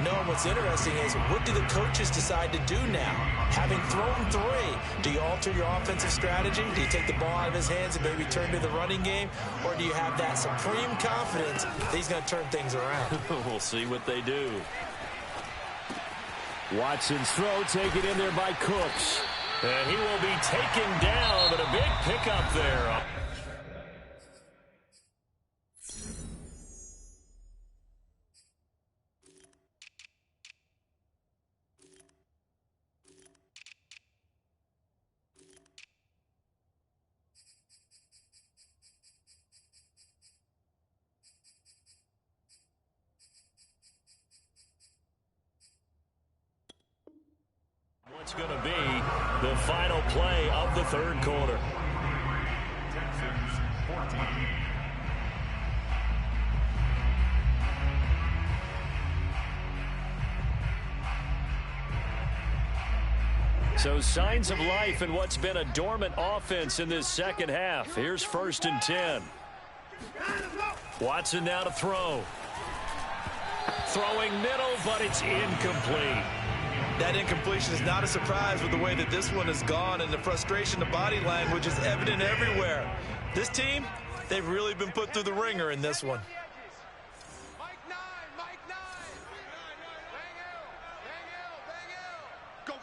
No, and what's interesting is, what do the coaches decide to do now? Having thrown 3, do you alter your offensive strategy? Do you take the ball out of his hands and maybe turn to the running game? Or do you have that supreme confidence that he's going to turn things around? We'll see what they do. Watson's throw taken in there by Cooks. And he will be taken down, but a big pickup there. What's going to be the final play of the third quarter? So signs of life in what's been a dormant offense in this second half. Here's 1st and 10. Watson now to throw. Throwing middle, but it's incomplete. That incompletion is not a surprise with the way that this one has gone, and the frustration, the body language is evident everywhere. This team, they've really been put through the ringer in this one. Mike 9. Bang Go.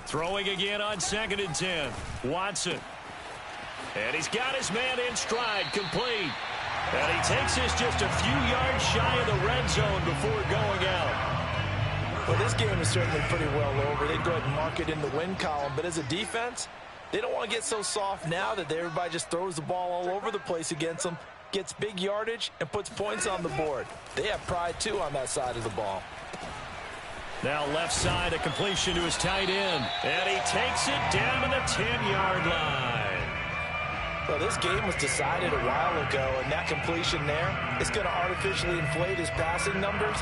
Throwing again on 2nd and 10. Watson. And he's got his man in stride, complete. And he takes this just a few yards shy of the red zone before going out. Well, this game is certainly pretty well over. They'd go ahead and mark it in the win column. But as a defense, they don't want to get so soft now that everybody just throws the ball all over the place against them, gets big yardage, and puts points on the board. They have pride, too, on that side of the ball. Now left side, a completion to his tight end. And he takes it down to the 10-yard line. Well, this game was decided a while ago, and that completion there is going to artificially inflate his passing numbers.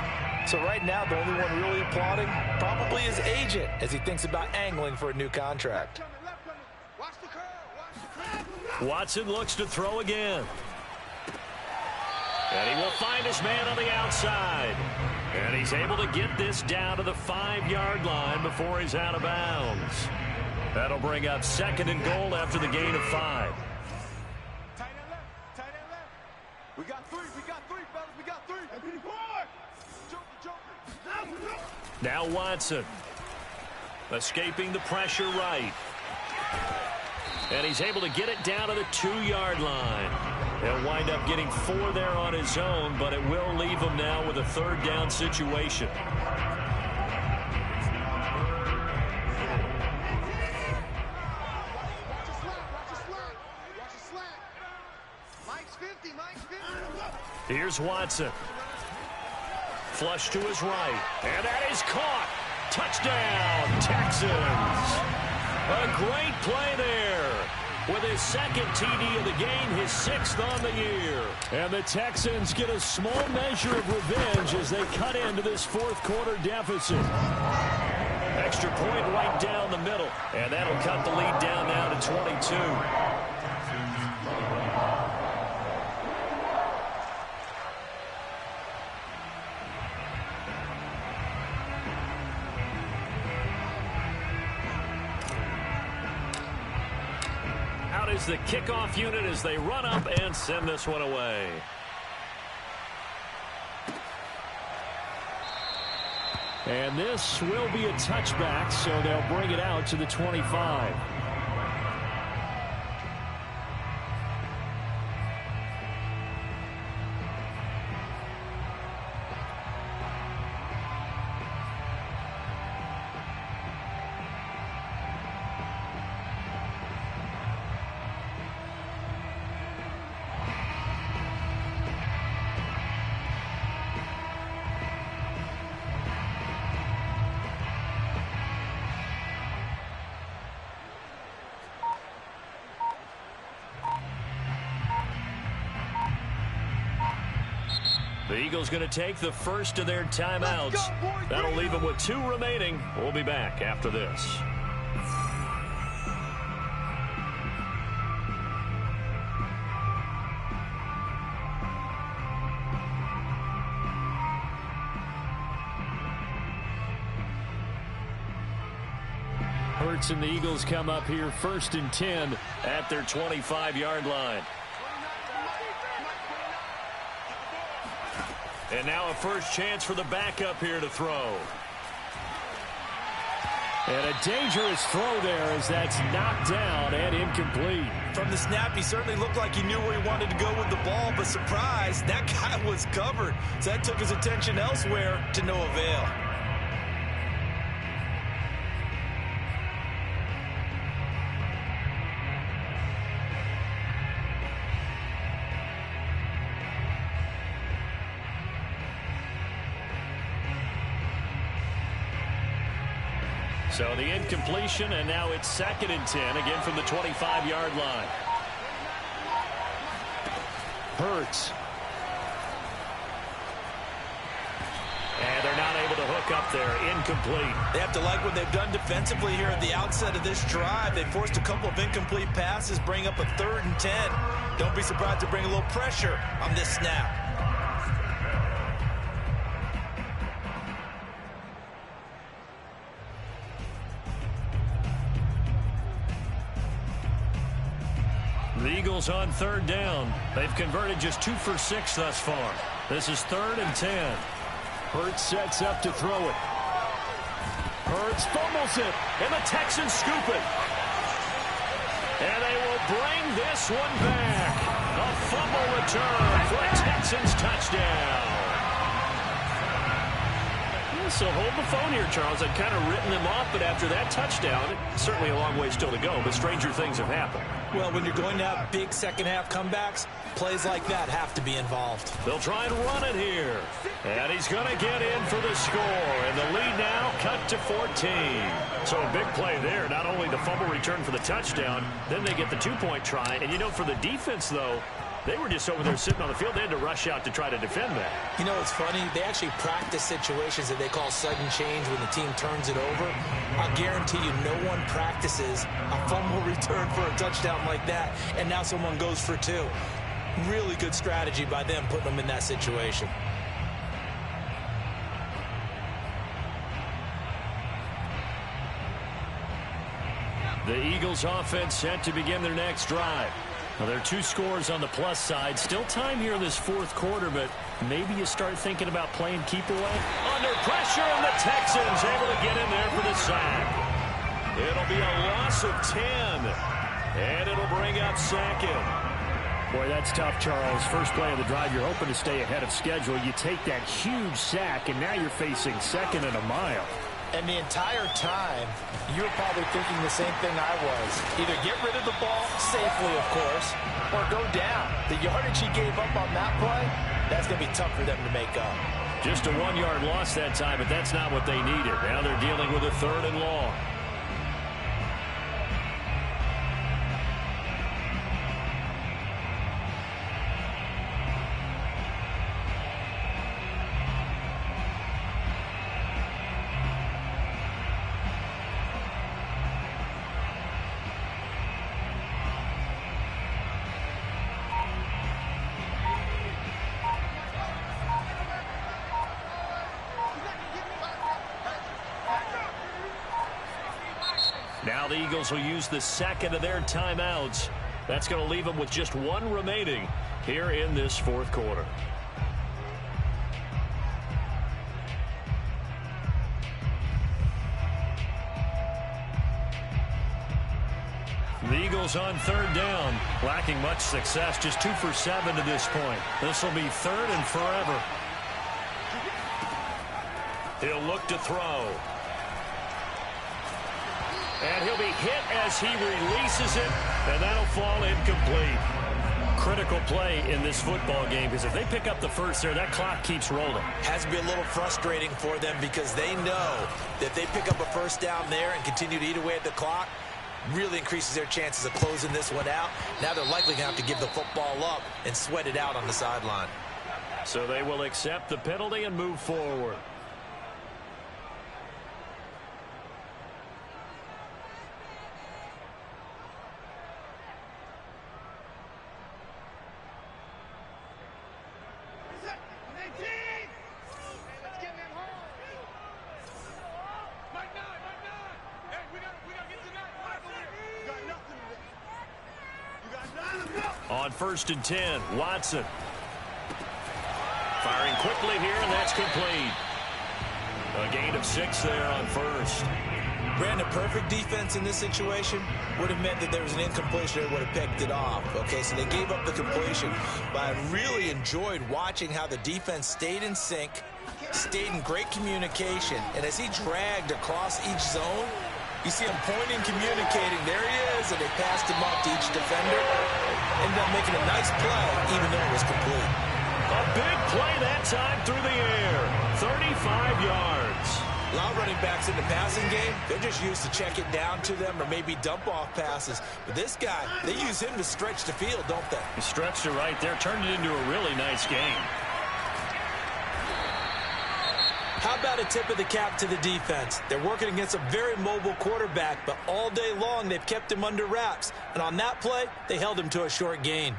So right now, the only one really applauding probably his agent as he thinks about angling for a new contract. Watch the curl. Watson looks to throw again. And he will find his man on the outside. And he's able to get this down to the 5-yard line before he's out of bounds. That'll bring up 2nd and goal after the gain of 5. Tight end left. Tight end left. We got 3. We got 3, fellas. We got 3. Joker. Now Watson. Escaping the pressure right. And he's able to get it down to the 2-yard line. He'll wind up getting 4 there on his own, but it will leave him now with a 3rd down situation. Here's Watson. Flush to his right. And that is caught. Touchdown, Texans. A great play there. With his 2nd TD of the game, his 6th on the year. And the Texans get a small measure of revenge as they cut into this 4th quarter deficit. Extra point right down the middle. And that'll cut the lead down now to 22. Is the kickoff unit as they run up and send this one away. And this will be a touchback, so they'll bring it out to the 25. The Eagles going to take the first of their timeouts. That'll leave them with 2 remaining. We'll be back after this. Hurts and the Eagles come up here 1st and 10 at their 25-yard line. And now a first chance for the backup here to throw. And a dangerous throw there as that's knocked down and incomplete. From the snap, he certainly looked like he knew where he wanted to go with the ball, but surprise, that guy was covered. So that took his attention elsewhere to no avail. So the incompletion, and now it's 2nd and 10, again from the 25-yard line. Hurts. And they're not able to hook up there. Incomplete. They have to like what they've done defensively here at the outset of this drive. They forced a couple of incomplete passes, bring up a 3rd and 10. Don't be surprised to bring a little pressure on this snap. The Eagles on 3rd down. They've converted just 2 for 6 thus far. This is 3rd and 10. Hurts sets up to throw it. Hurts fumbles it, and the Texans scoop it. And they will bring this one back. A fumble return for a Texans touchdown. So hold the phone here, Charles. I'd kind of written them off, but after that touchdown, certainly a long way still to go, but stranger things have happened. Well, when you're going to have big second-half comebacks, plays like that have to be involved. They'll try and run it here. And he's going to get in for the score. And the lead now cut to 14. So a big play there. Not only the fumble return for the touchdown, then they get the 2-point try. And, you know, for the defense, though, they were just over there sitting on the field. They had to rush out to try to defend that. You know, it's funny. They actually practice situations that they call sudden change when the team turns it over. I guarantee you no one practices a fumble return for a touchdown like that, and now someone goes for 2. Really good strategy by them putting them in that situation. The Eagles offense set to begin their next drive. Well, there are 2 scores on the plus side. Still time here in this fourth quarter, but maybe you start thinking about playing keep away. Under pressure, and the Texans able to get in there for the sack. It'll be a loss of 10, and it'll bring up second. Boy, that's tough, Charles. First play of the drive, you're hoping to stay ahead of schedule. You take that huge sack, and now you're facing second and a mile. And the entire time, you were probably thinking the same thing I was. Either get rid of the ball, safely, of course, or go down. The yardage he gave up on that play, that's going to be tough for them to make up. Just a 1-yard loss that time, but that's not what they needed. Now they're dealing with a 3rd and long. Now the Eagles will use the second of their timeouts. That's going to leave them with just 1 remaining here in this fourth quarter. The Eagles on 3rd down, lacking much success, just 2 for 7 to this point. This will be 3rd and forever. He'll look to throw. And he'll be hit as he releases it, and that'll fall incomplete. Critical play in this football game, because if they pick up the first there, that clock keeps rolling. Has to be a little frustrating for them, because they know that if they pick up a first down there and continue to eat away at the clock, really increases their chances of closing this one out. Now they're likely going to have to give the football up and sweat it out on the sideline. So they will accept the penalty and move forward. On 1st and 10, Watson. Firing quickly here, and that's complete. A gain of 6 there on 1st. Brandon, perfect defense in this situation would have meant that there was an incompletion. They would have picked it off. Okay, so they gave up the completion. But I really enjoyed watching how the defense stayed in sync, stayed in great communication. And as he dragged across each zone, you see him pointing, communicating. There he is, and they passed him off to each defender. Ended up making a nice play, even though it was complete. A big play that time through the air. 35 yards. A lot of running backs in the passing game, they're just used to check it down to them or maybe dump off passes. But this guy, they use him to stretch the field, don't they? He stretched it right there, turned it into a really nice game. How about a tip of the cap to the defense? They're working against a very mobile quarterback, but all day long they've kept him under wraps. And on that play, they held him to a short gain.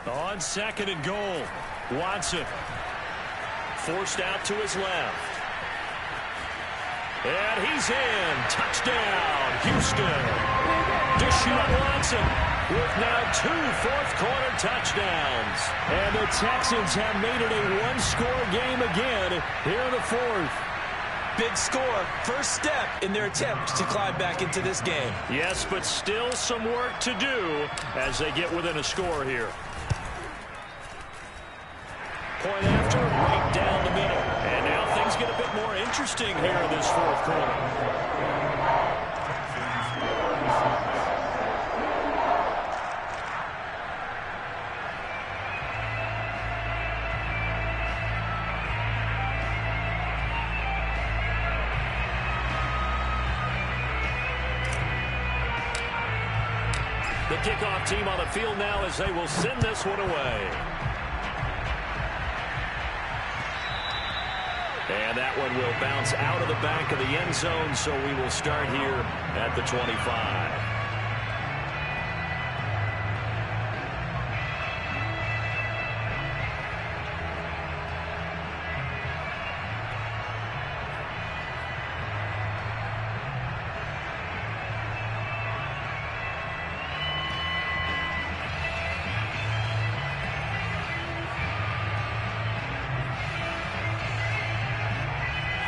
On 2nd and goal, Watson forced out to his left. And he's in. Touchdown, Houston. Deshaun Watson with now 2 fourth-quarter touchdowns. And the Texans have made it a 1-score game again here in the 4th. Big score, first step in their attempt to climb back into this game. Yes, but still some work to do as they get within a score here. Point after, right down the middle. And now things get a bit more interesting here in this fourth quarter. The kickoff team on the field now as they will send this one away. And that one will bounce out of the back of the end zone, so we will start here at the 25.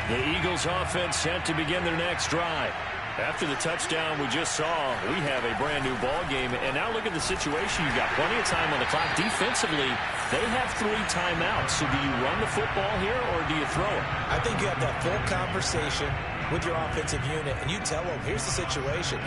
The Eagles offense set to begin their next drive. After the touchdown we just saw, we have a brand new ball game. And now look at the situation. You've got plenty of time on the clock. Defensively, they have 3 timeouts. So do you run the football here or do you throw it? I think you have that full conversation with your offensive unit, and you tell them, here's the situation.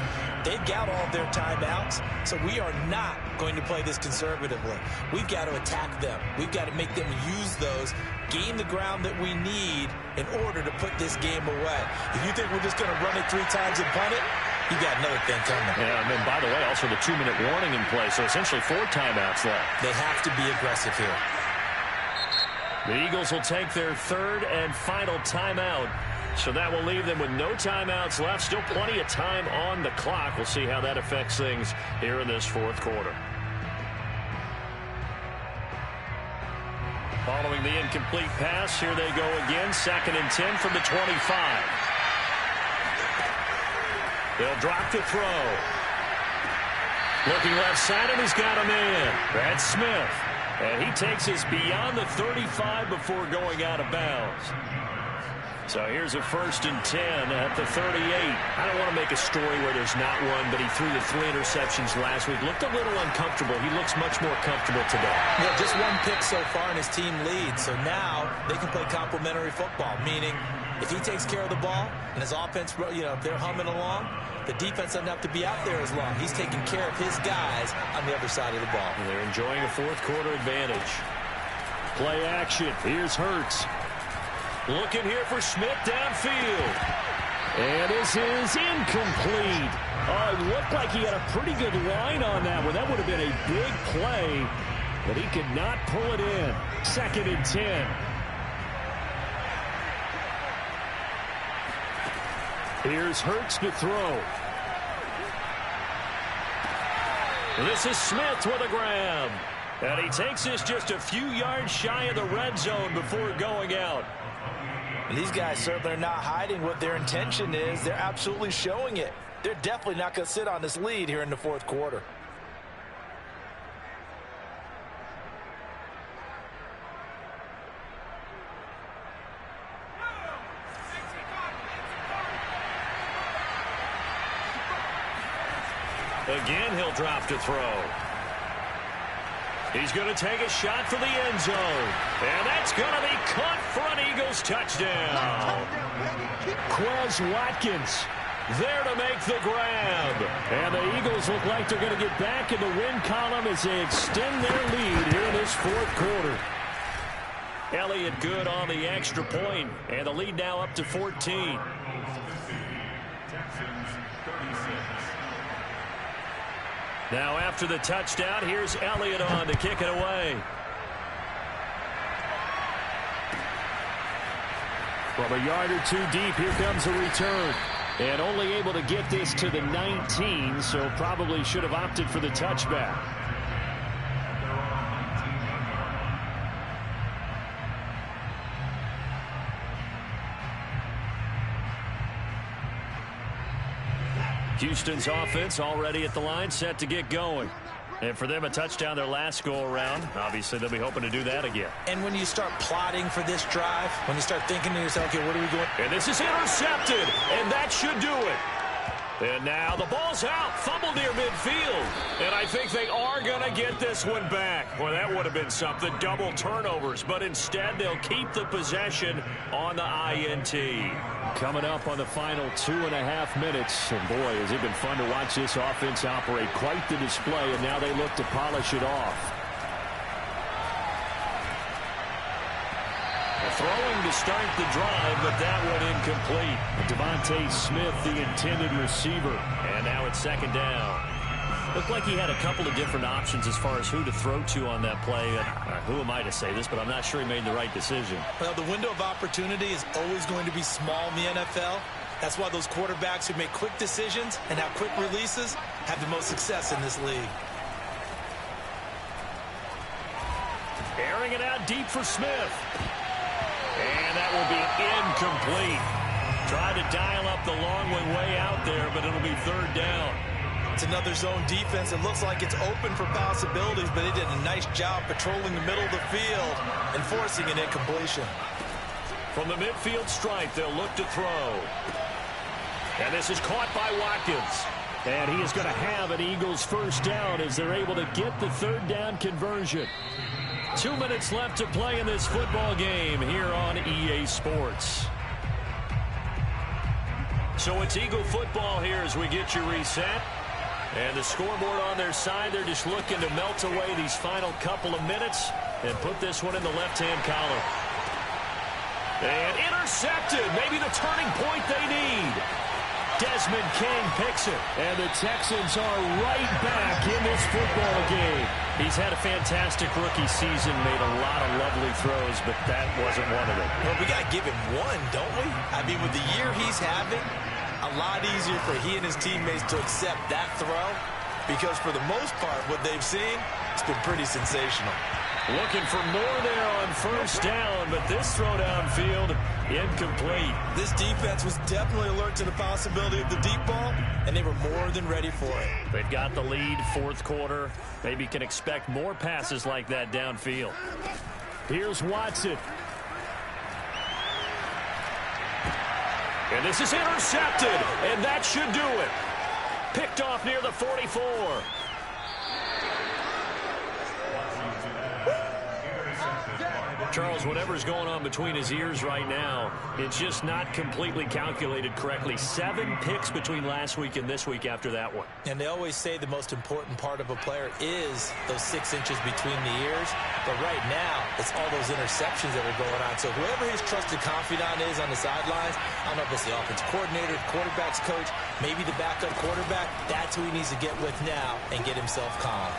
They've got all of their timeouts, so we are not going to play this conservatively. We've got to attack them. We've got to make them use those, gain the ground that we need in order to put this game away. If you think we're just going to run it 3 times and punt it, you got another thing coming. Yeah, and then, by the way, also the 2-minute warning in play, so essentially 4 timeouts left. They have to be aggressive here. The Eagles will take their 3rd and final timeout. So that will leave them with no timeouts left. Still plenty of time on the clock. We'll see how that affects things here in this 4th quarter. Following the incomplete pass, here they go again. 2nd and 10 from the 25. They'll drop to throw. Looking left side, and he's got a man. That's Smith. And he takes us beyond the 35 before going out of bounds. So here's a 1st and 10 at the 38. I don't want to make a story where there's not one, but he threw the 3 interceptions last week. Looked a little uncomfortable. He looks much more comfortable today. Yeah, just 1 pick so far and his team leads. So now they can play complementary football, meaning if he takes care of the ball and his offense, if they're humming along, the defense doesn't have to be out there as long. He's taking care of his guys on the other side of the ball. And they're enjoying a 4th quarter advantage. Play action. Here's Hurts. Looking here for Smith downfield. And this is incomplete. It looked like he had a pretty good line on that one. That would have been a big play, but he could not pull it in. 2nd and 10. Here's Hurts to throw. This is Smith with a grab. And he takes this just a few yards shy of the red zone before going out. And these guys certainly are not hiding what their intention is. They're absolutely showing it. They're definitely not going to sit on this lead here in the 4th quarter. Again, he'll drop to throw. He's going to take a shot for the end zone. And that's going to be caught for an Eagles touchdown. Quez Watkins there to make the grab. And the Eagles look like they're going to get back in the win column as they extend their lead here in this 4th quarter. Elliott good on the extra point, and the lead now up to 14. Now after the touchdown, here's Elliott on to kick it away. From a yard or 2 deep, here comes a return. And only able to get this to the 19, so probably should have opted for the touchback. Houston's offense already at the line, set to get going. And for them, a touchdown their last go-around. Obviously, they'll be hoping to do that again. And when you start plotting for this drive, when you start thinking to yourself, okay, what are we going? And this is intercepted, and that should do it. And now the ball's out, fumbled near midfield. And I think they are going to get this one back. Well, that would have been something, double turnovers. But instead, they'll keep the possession on the INT. Coming up on the final 2.5 minutes. And boy, has it been fun to watch this offense operate. Quite the display, and now they look to polish it off. Throwing to start the drive, but that one incomplete. Devontae Smith, the intended receiver. And now it's 2nd down. Looked like he had a couple of different options as far as who to throw to on that play. Who am I to say this, but I'm not sure he made the right decision. Well, the window of opportunity is always going to be small in the NFL. That's why those quarterbacks who make quick decisions and have quick releases have the most success in this league. Airing it out deep for Smith. And that will be incomplete. Tried to dial up the long one way out there, but it'll be 3rd down. It's another zone defense. It looks like it's open for possibilities, but they did a nice job patrolling the middle of the field and forcing an incompletion. From the midfield stripe, they'll look to throw. And this is caught by Watkins. And he is going to have an Eagles first down as they're able to get the third down conversion. 2 minutes left to play in this football game here on EA Sports. So it's Eagle football here as we get you reset. And the scoreboard on their side, they're just looking to melt away these final couple of minutes and put this one in the left-hand column. And intercepted. Maybe the turning point they need. Desmond King picks it. And the Texans are right back in this football game. He's had a fantastic rookie season, made a lot of lovely throws, but that wasn't one of them. Well, we got to give him one, don't we? I mean, with the year he's having, a lot easier for he and his teammates to accept that throw because for the most part, what they've seen, it's been pretty sensational. Looking for more there on first down, but this throw downfield, incomplete. This defense was definitely alert to the possibility of the deep ball, and they were more than ready for it. They've got the lead, fourth quarter. Maybe can expect more passes like that downfield. Here's Watson. And this is intercepted, and that should do it. Picked off near the 44. Charles, whatever's going on between his ears right now, it's just not completely calculated correctly. 7 picks between last week and this week after that one. And they always say the most important part of a player is those 6 inches between the ears. But right now, it's all those interceptions that are going on. So whoever his trusted confidant is on the sidelines, I don't know if it's the offense coordinator, quarterback's coach, maybe the backup quarterback, that's who he needs to get with now and get himself calm.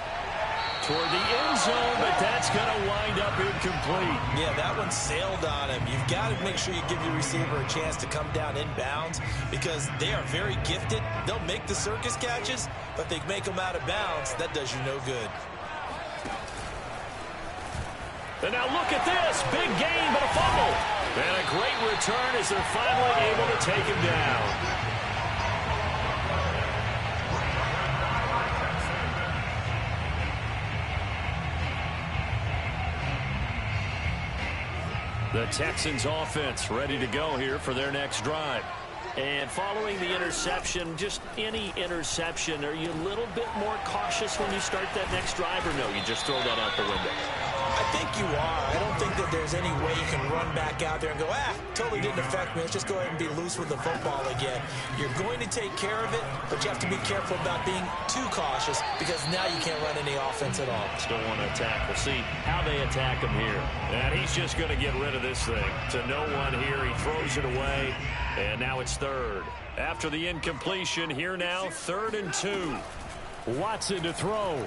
Toward the end zone, but that's going to wind up incomplete. Yeah, that one sailed on him. You've got to make sure you give your receiver a chance to come down inbounds because they are very gifted. They'll make the circus catches, but they make them out of bounds. That does you no good. And now look at this. Big gain, but a fumble. And a great return as they're finally able to take him down. The Texans offense ready to go here for their next drive. And following the interception, just any interception, are you a little bit more cautious when you start that next drive, or no, you just throw that out the window? I think you are. I don't think that there's any way you can run back out there and go, totally didn't affect me. Let's just go ahead and be loose with the football again. You're going to take care of it, but you have to be careful about being too cautious because now you can't run any offense at all. Still want to attack. We'll see how they attack him here. And he's just going to get rid of this thing. To no one here. He throws it away, and now it's third. After the incompletion, here now, 3rd and 2. Watson to throw.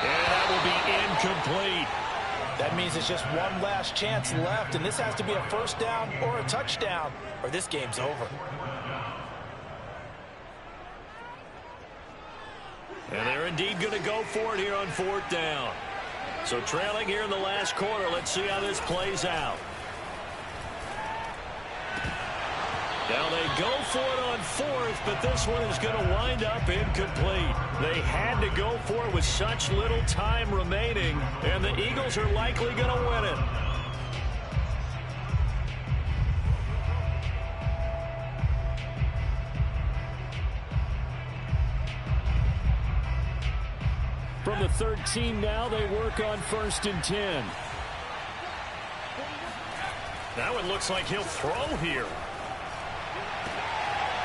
And that will be incomplete. That means it's just one last chance left, and this has to be a first down or a touchdown, or this game's over. And they're indeed going to go for it here on 4th down. So trailing here in the last quarter, let's see how this plays out. Now they go for it on 4th, but this one is going to wind up incomplete. They had to go for it with such little time remaining, and the Eagles are likely going to win it. From the 13 now, they work on 1st and 10. That one looks like he'll throw here.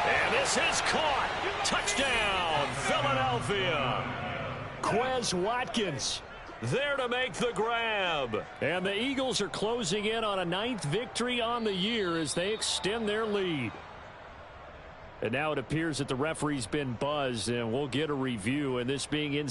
And this is caught. Touchdown, Philadelphia. Quez Watkins there to make the grab. And the Eagles are closing in on a 9th victory on the year as they extend their lead. And now it appears that the referee's been buzzed, and we'll get a review, and this being in